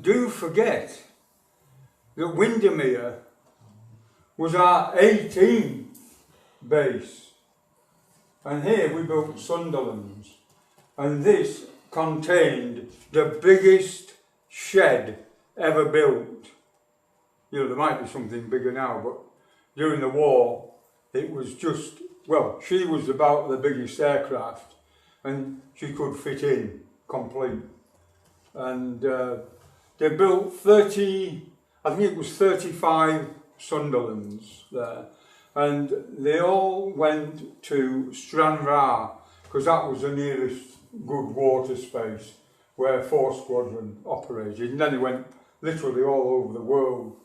do forget that Windermere was our 18th base. And here we built Sunderland's. And this contained the biggest shed ever built. You know, there might be something bigger now, but during the war, it was just, well, she was about the biggest aircraft and she could fit in complete. And they built 30, I think it was 35 Sunderlands there. And they all went to Stranraer, because that was the nearest good water space where 4 Squadron operated. And then they went literally all over the world.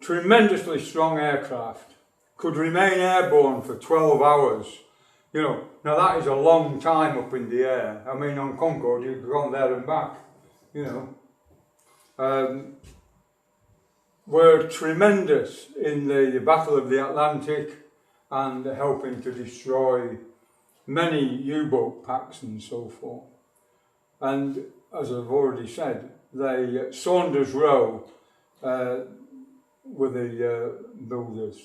Tremendously strong aircraft, could remain airborne for 12 hours. You know, now that is a long time up in the air. I mean, on Concorde, you've gone there and back, you know. Were tremendous in the Battle of the Atlantic and helping to destroy many U-boat packs and so forth. And as I've already said, they Saunders Row were the builders.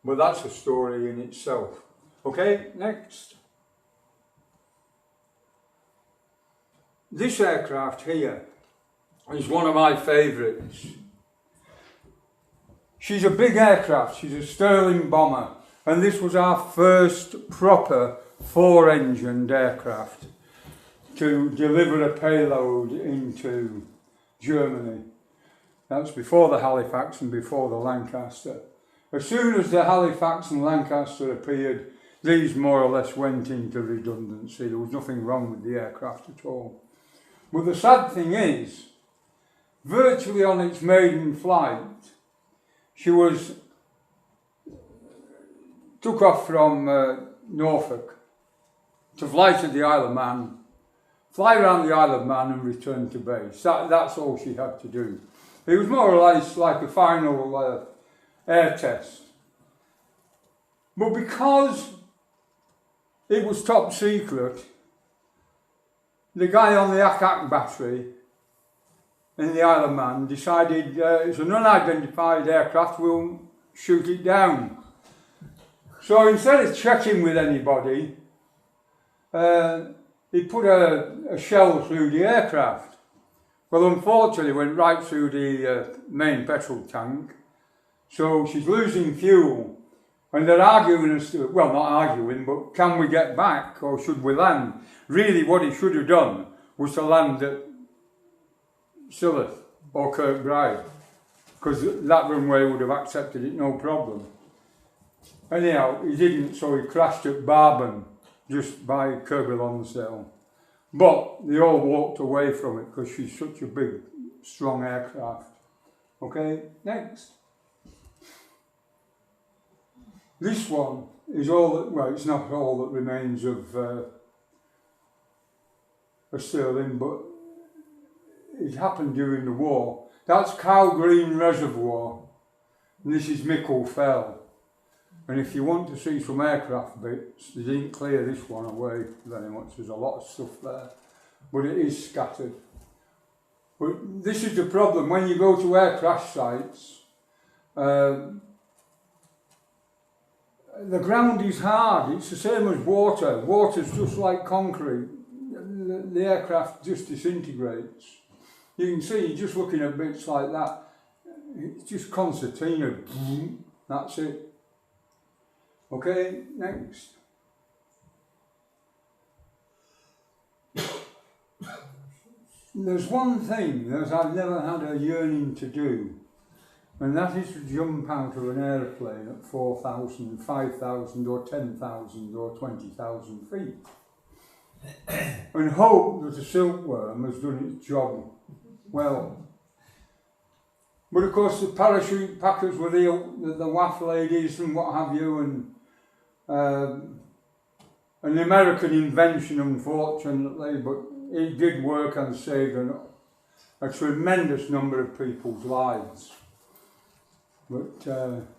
But that's a story in itself. Okay, next. This aircraft here is one of my favourites. She's a big aircraft, she's a Sterling bomber, and this was our first proper 4-engined aircraft to deliver a payload into Germany. That's before the Halifax and before the Lancaster. As soon as the Halifax and Lancaster appeared, these more or less went into redundancy. There was nothing wrong with the aircraft at all. But the sad thing is, virtually on its maiden flight, she took off from Norfolk to fly to the Isle of Man, fly around the Isle of Man and return to base. That's all she had to do. It was more or less like a final air test. But because it was top secret, the guy on the Ack battery in the Isle of Man decided it's an unidentified aircraft, we'll shoot it down. So instead of checking with anybody, he put a shell through the aircraft. Well, unfortunately, it went right through the main petrol tank, so she's losing fuel. And they're arguing as to, well, not arguing, but can we get back or should we land? Really, what he should have done was to land at Silloth or Kirkbride, because that runway would have accepted it, no problem. Anyhow, he didn't, so he crashed at Barben, just by Kirby Lonsdale. But they all walked away from it because she's such a big, strong aircraft. Okay, next. This one is all that, well, it's not all that remains of a Stirling, but it happened during the war. That's Cow Green Reservoir, and this is Mickle Fell. And if you want to see some aircraft bits, they didn't clear this one away very much. There's a lot of stuff there, but it is scattered. But this is the problem, when you go to air crash sites, the ground is hard. It's the same as water. Water's just like concrete. The aircraft just disintegrates. You can see, just looking at bits like that, it's just concertina. That's it. Okay, next. There's one thing that I've never had a yearning to do, and that is to jump out of an aeroplane at 4,000, 5,000 or 10,000 or 20,000 feet and hope that a silkworm has done its job well. But of course the parachute packers were the WAF ladies and what have you, and an American invention unfortunately, but it did work and saved a tremendous number of people's lives. But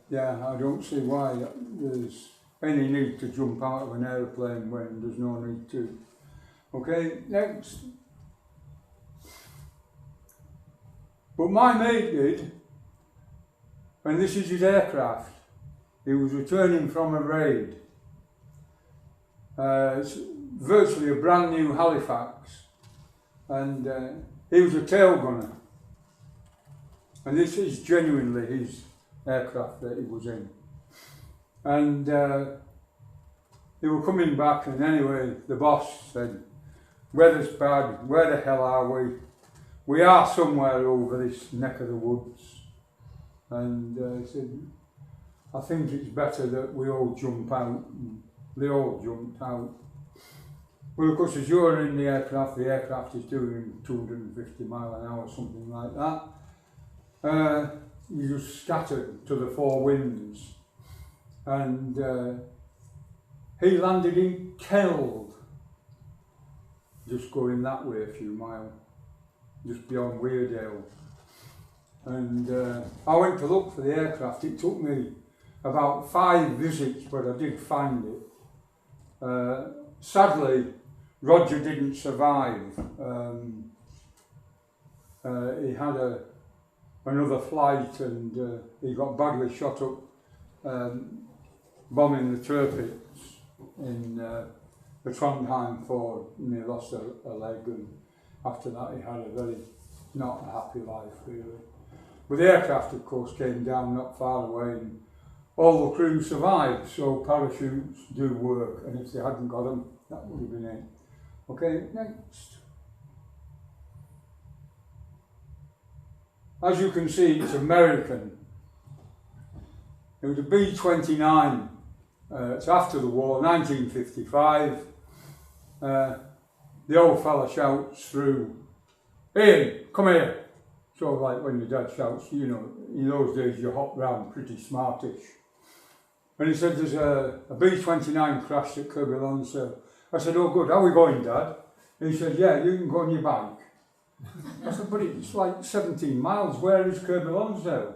yeah, I don't see why there's any need to jump out of an aeroplane when there's no need to. Okay, next. But my mate did, and this is his aircraft. He was returning from a raid. It's virtually a brand new Halifax, and he was a tail gunner. And this is genuinely his aircraft that he was in. And they were coming back, and anyway, the boss said, "Weather's bad, where the hell are we? We are somewhere over this neck of the woods." And he said, "I think it's better that we all jump out." And they all jumped out. Well, of course, as you're in the aircraft is doing 250 mile an hour, something like that. You just scattered to the four winds. And he landed in Keld, just going that way a few miles, just beyond Weardale. And I went to look for the aircraft. It took me about 5 visits, but I did find it. Sadly, Roger didn't survive. He had another flight, and he got badly shot up bombing the Tirpitz in the Trondheim Ford, and he lost a leg, and after that he had a very not a happy life really. But the aircraft of course came down not far away, and all the crew survived, so parachutes do work, and if they hadn't got them, that would have been it. Okay, next. As you can see, it's American. It was a B-29. It's after the war, 1955. The old fella shouts through, "Ian, come here." So like when your dad shouts, you know, in those days you hop round pretty smartish. And he said, "There's a B-29 crashed at Kirby Lonsdale." I said, "Oh good, how are we going, Dad?" And he said, "Yeah, you can go on your bike." I said, "But it's like 17 miles, where is Kirby Lonsdale?"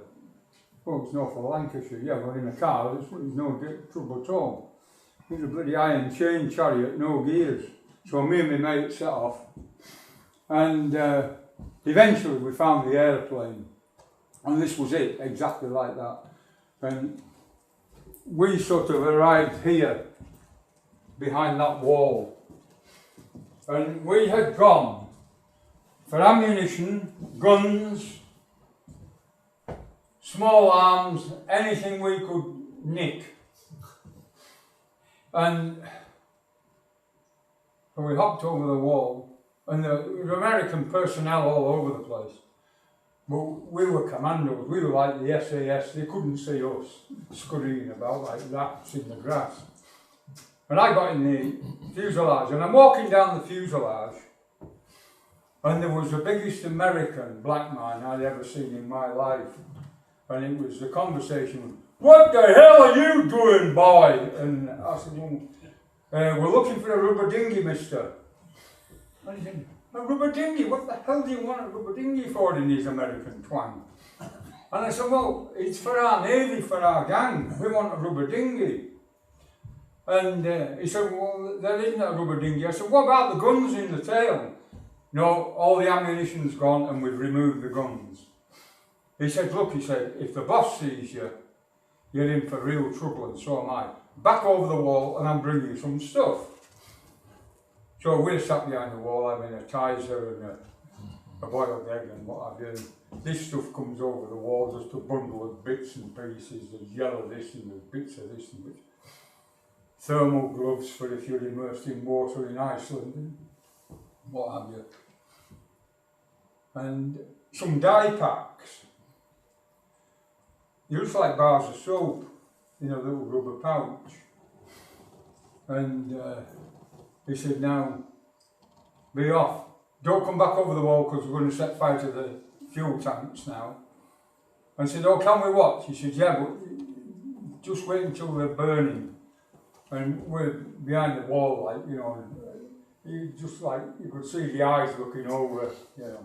"Oh, it's north of Lancashire." "Yeah, we're in a car, there's no trouble at all." It's a bloody iron chain chariot, no gears. So me and my mate set off, and eventually we found the aeroplane, and this was it, exactly like that. And we sort of arrived here, behind that wall, and we had gone for ammunition, guns, small arms, anything we could nick. And we hopped over the wall, and there were American personnel all over the place. But we were commandos, we were like the SAS, they couldn't see us scurrying about like rats in the grass. And I got in the fuselage, and I'm walking down the fuselage, and there was the biggest American black man I'd ever seen in my life. And it was the conversation, "What the hell are you doing, boy?" And I said, "We're looking for a rubber dinghy, mister." And he said, "A rubber dinghy? What the hell do you want a rubber dinghy for?" in his American twang. And I said, "Well, it's for our navy, for our gang. We want a rubber dinghy." And he said, "Well, there isn't a rubber dinghy." I said, "What about the guns in the tail?" "No, all the ammunition's gone and we've removed the guns." He said, "Look," he said, "if the boss sees you, you're in for real trouble, and so am I. Back over the wall, and I'm bringing you some stuff. So we're sat behind the wall having a Tizer and a boiled egg and what have you. This stuff comes over the wall, just a bundle of bits and pieces. There's yellow this and there's bits of this and bits. Thermal gloves for if you're immersed in water in Iceland and what have you. And some dye packs. They look like bars of soap in a little rubber pouch. And he said, now, be off. Don't come back over the wall because we're going to set fire to the fuel tanks now. And I said, oh, can we watch? He said, yeah, but just wait until they're burning. And we're behind the wall, like, you know, you just like, you could see the eyes looking over, you know.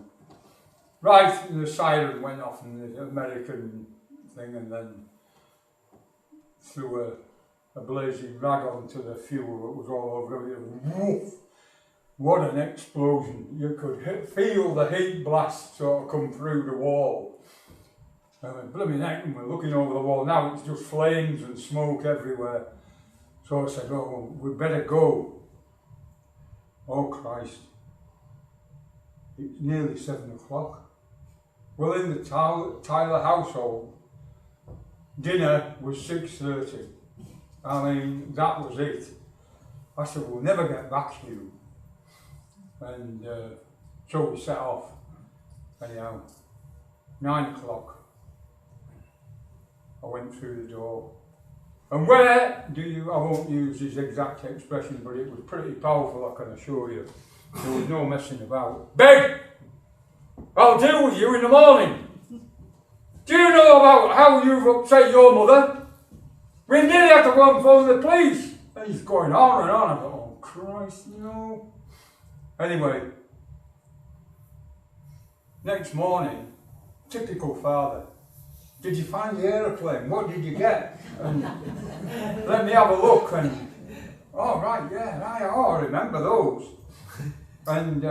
Right, and the siren went off and the American thing, and then threw a blazing rag onto the fuel that was all over it. Woof! What an explosion. You could feel the heat blast sort of come through the wall. I went, blooming heck, and we're looking over the wall. Now it's just flames and smoke everywhere. So I said, oh, well, we better go. Oh, Christ. It's nearly 7 o'clock. Well, in the Tyler household, dinner was 6:30. I mean, that was it. I said, we'll never get back, Hugh. And so we set off. Anyhow, 9 o'clock, I went through the door. And where do you, I won't use his exact expression, but it was pretty powerful, I can assure you. There was no messing about. Beg! I'll deal with you in the morning. Do you know about how you've upset your mother? We nearly had to go and phone the police. And he's going on and on. I thought, oh Christ, no. Anyway, next morning, typical father. Did you find the aeroplane? What did you get? And let me have a look. And oh right, yeah, I remember those. And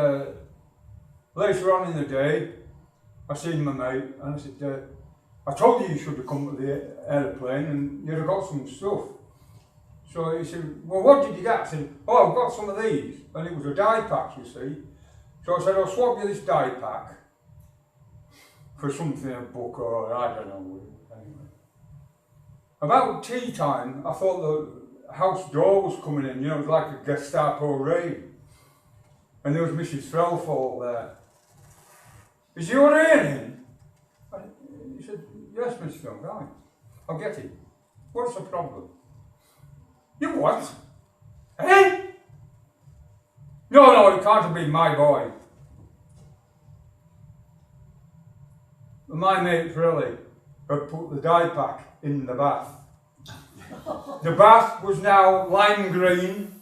later on in the day, I seen my mate and I said, I told you should have come to the aeroplane and you'd have got some stuff. So he said, well, what did you get? I said, oh, I've got some of these. And it was a dye pack, you see. So I said, I'll swap you this dye pack for something, a book or I don't know. Anyway. About tea time, I thought the house door was coming in, you know, it was like a Gestapo raid. And there was Mrs. Threlfall there. Is your ear in? He said, yes, Mr. Young, right. I'll get it. What's the problem? You what? Eh? No, it can't have been my boy. My mate really had put the dye pack in the bath. The bath was now lime green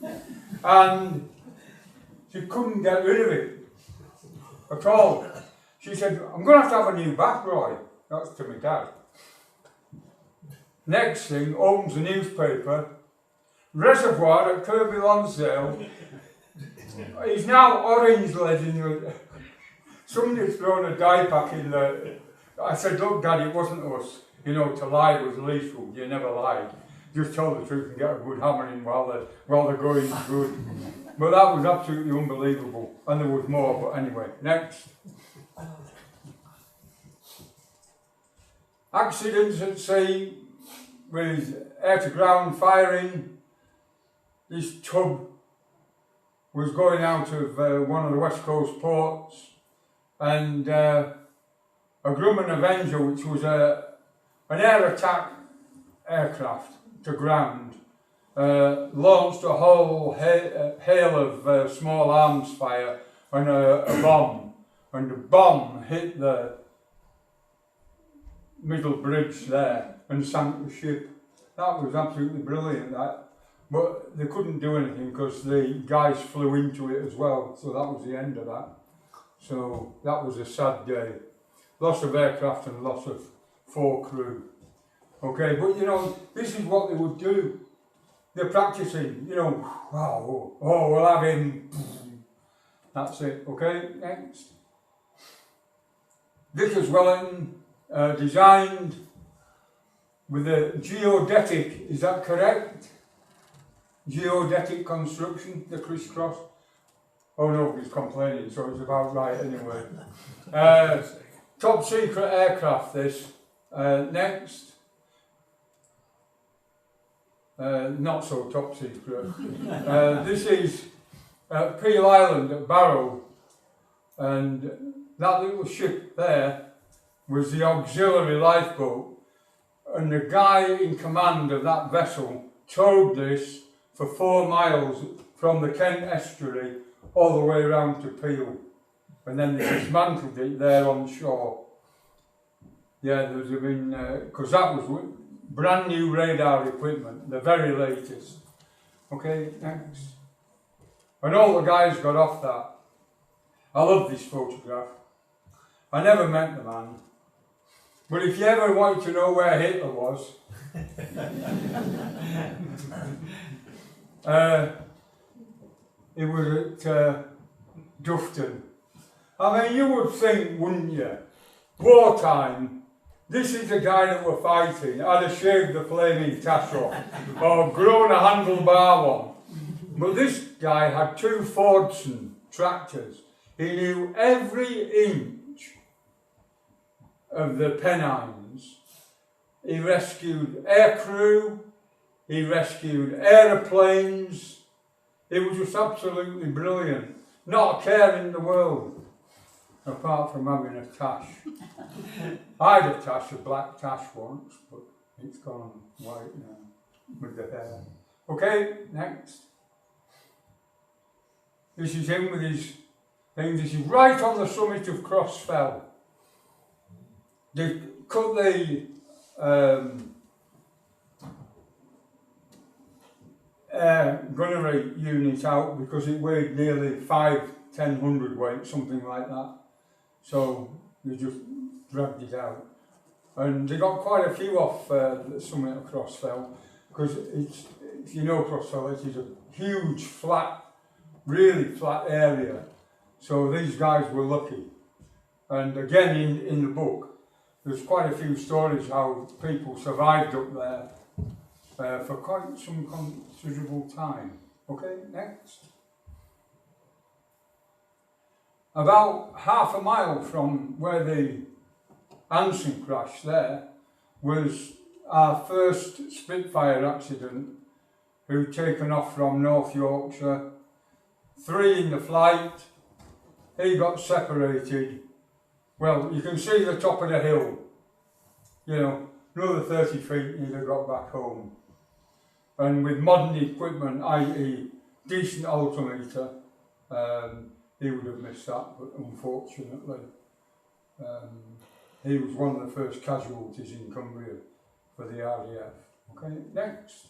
and she couldn't get rid of it at all. She said, I'm going to have a new bath, Roy. That's to my dad. Next thing, opens the newspaper. Reservoir at Kirby Lonsdale. He's now orange legend. Somebody's thrown a dye pack in the... I said, look, Dad, it wasn't us. You know, to lie was lethal. You never lied. Just tell the truth and get a good hammering while the going's good. But that was absolutely unbelievable. And there was more, but anyway, next. Accidents at sea with air-to-ground firing. This tub was going out of one of the West Coast ports, and a Grumman Avenger, which was an air attack aircraft to ground, launched a whole hail of small arms fire and a bomb, and the bomb hit the middle bridge there and sank the ship. That was absolutely brilliant, that. But they couldn't do anything because the guys flew into it as well, so that was the end of that. So that was a sad day. Loss of aircraft and loss of 4 crew. Okay, but you know, this is what they would do. They're practicing, you know, oh, we'll have him. That's it, okay, next. Vickers Wellington designed with a geodetic, is that correct? Geodetic construction, the crisscross. Oh, nobody's complaining, so it's about right anyway. Top secret aircraft, this. Next. Not so top secret. This is Peel Island at Barrow, and that little ship there was the auxiliary lifeboat, and the guy in command of that vessel towed this for 4 miles from the Kent Estuary all the way around to Peel, and then they dismantled it there on shore. Yeah, there's been, because that was brand new radar equipment, the very latest. Okay, next. And all the guys got off that. I love this photograph. I never met the man, but if you ever wanted to know where Hitler was, it was at Dufton. I mean, you would think, wouldn't you, wartime, this is the guy that we're fighting. I'd have shaved the flaming tash off or grown a handlebar one. But this guy had 2 Fordson tractors. He knew every inch of the Pennines. He rescued aircrew, he rescued aeroplanes. It was just absolutely brilliant. Not a care in the world, apart from having a tash. I had a tash, a black tash once, but it's gone white now with the hair. Okay, next. This is him with his thing. This is right on the summit of Crossfell. They cut the air gunnery unit out because it weighed nearly 10 hundredweight, something like that. So they just dragged it out. And they got quite a few off the summit of Crossfell, because it's, if you know Crossfell, it is a huge flat, really flat area. So these guys were lucky. And again, in the book, there's quite a few stories how people survived up there for quite some considerable time. Okay, next. About half a mile from where the Anson crashed there was our first Spitfire accident, who'd taken off from North Yorkshire. 3 in the flight. He got separated. Well, you can see the top of the hill. You know, another 30 feet and he'd have got back home. And with modern equipment, i.e. decent altimeter, he would have missed that, but unfortunately, he was one of the first casualties in Cumbria for the RAF. Okay, next.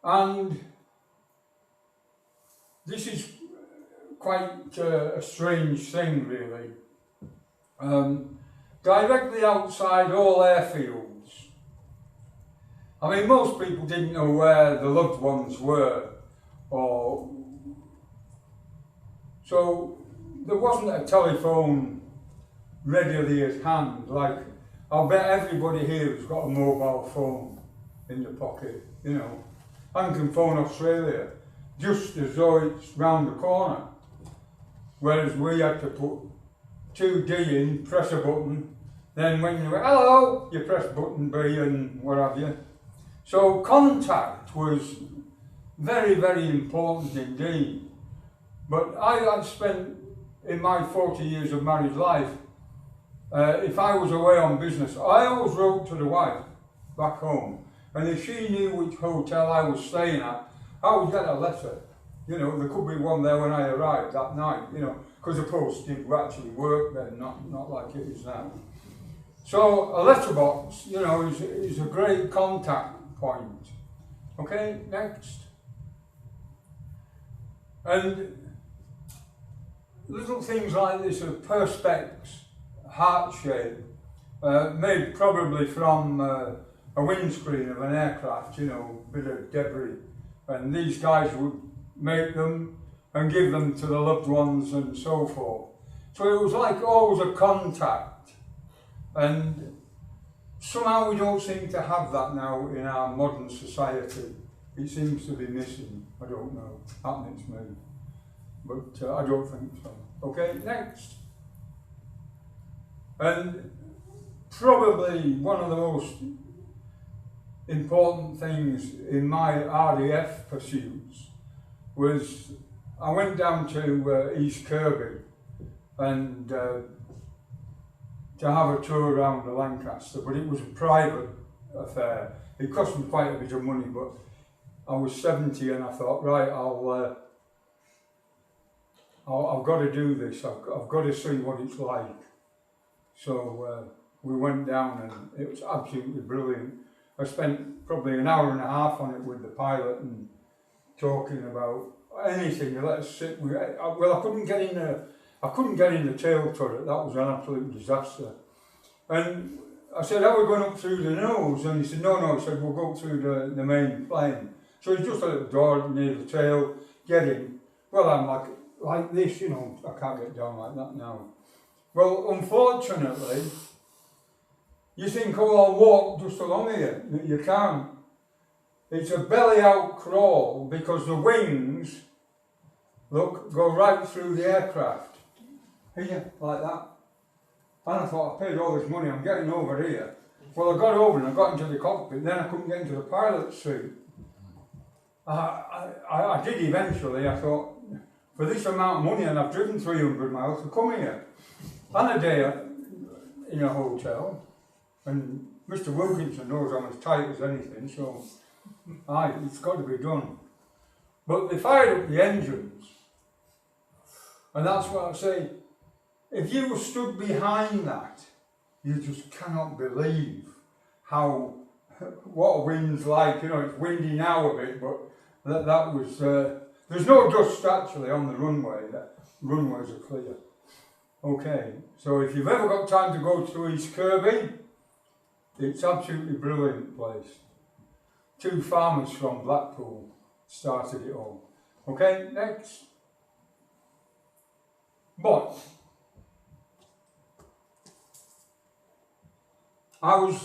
And this is quite a strange thing, really. Directly outside all airfields. I mean, most people didn't know where the loved ones were, or so there wasn't a telephone readily at hand. Like, I'll bet everybody here has got a mobile phone in the pocket, you know, and can phone Australia just as though it's round the corner. Whereas we had to put 2D in, press a button, then when you went, hello, you press button B and what have you. So contact was very, very important indeed. But I had spent, in my 40 years of married life, if I was away on business, I always wrote to the wife back home. And if she knew which hotel I was staying at, I would get a letter. You know, there could be one there when I arrived that night, you know, because the post did actually work then, not like it is now. So a letterbox, you know, is a great contact point. Okay, next. And little things like this are perspex, heart shape, made probably from a windscreen of an aircraft, you know, bit of debris. And these guys would make them and give them to the loved ones and so forth. So it was like always a contact. And somehow we don't seem to have that now in our modern society. It seems to be missing. I don't know. Happening to me. But I don't think so. Okay, next. And probably one of the most important things in my RAF pursuits was I went down to East Kirby and to have a tour around the Lancaster, but it was a private affair. It cost me quite a bit of money, but I was 70 and I thought, right, I've got to do this. I've got to see what it's like. So we went down and it was absolutely brilliant. I spent probably an hour and a half on it with the pilot and talking about anything. Let us sit. I couldn't get in the tail turret. That was an absolute disaster. And I said, "How are we going up through the nose?" And he said, "No." He said, "We'll go through the main plane." So it's just a little door near the tail. Get in. Well, I'm like this, you know. I can't get down like that now. Well, unfortunately, you think, "Oh, I'll walk just along here." You can't. It's a belly out crawl because the wings, look, go right through the aircraft. Here, like that. And I thought, I paid all this money, I'm getting over here. Well, I got over and I got into the cockpit, then I couldn't get into the pilot's seat. I did eventually. I thought, for this amount of money, and I've driven 300 miles to come here. And a day in a hotel, and Mr. Wilkinson knows I'm as tight as anything, so it's got to be done. But they fired up the engines, and that's what I say. If you were stood behind that, you just cannot believe what a wind's like. You know, it's windy now a bit, but that was. There's no dust actually on the runway. The runways are clear. Okay, so if you've ever got time to go to East Kirby, it's absolutely brilliant place. 2 farmers from Blackpool started it all. Okay, next. But I was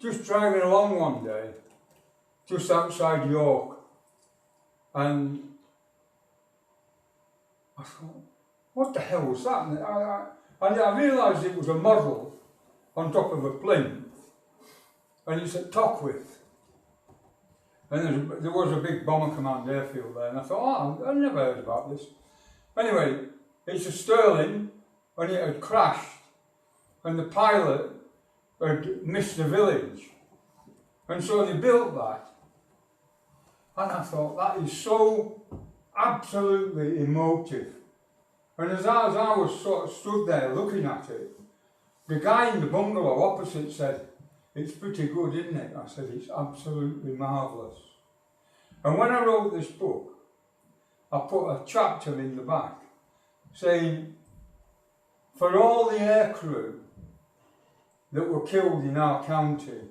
just driving along one day, just outside York, and I thought, what the hell was that? And I realised it was a model on top of a plinth, and it's at Tockwith. And there was a big bomber command airfield there, and I thought, I never heard about this. Anyway, it's a Sterling, and it had crashed, and the pilot had missed the village. And so they built that. And I thought, that is so absolutely emotive. And as I was sort of stood there looking at it, the guy in the bungalow opposite said, "It's pretty good, isn't it?" I said, "It's absolutely marvellous." And when I wrote this book, I put a chapter in the back saying, for all the aircrew that were killed in our county,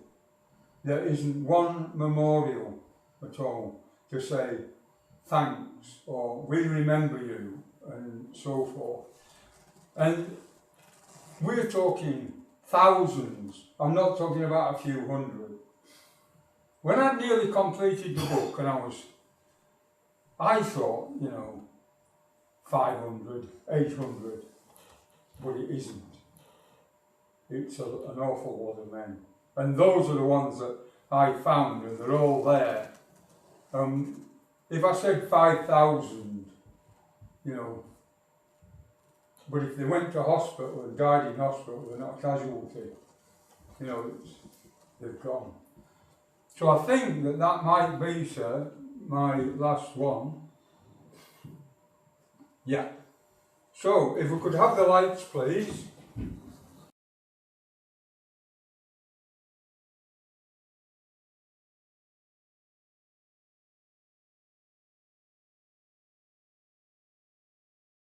there isn't one memorial at all to say thanks or we remember you and so forth. And we're talking thousands. I'm not talking about a few hundred. When I nearly completed the book, and I thought, 500, 800, but it isn't. It's an awful lot of men. And those are the ones that I found, and they're all there. If I said 5,000, but if they went to hospital and died in hospital, they're not a casualty. They've gone. So I think that might be, sir, my last one. Yeah. So if we could have the lights, please.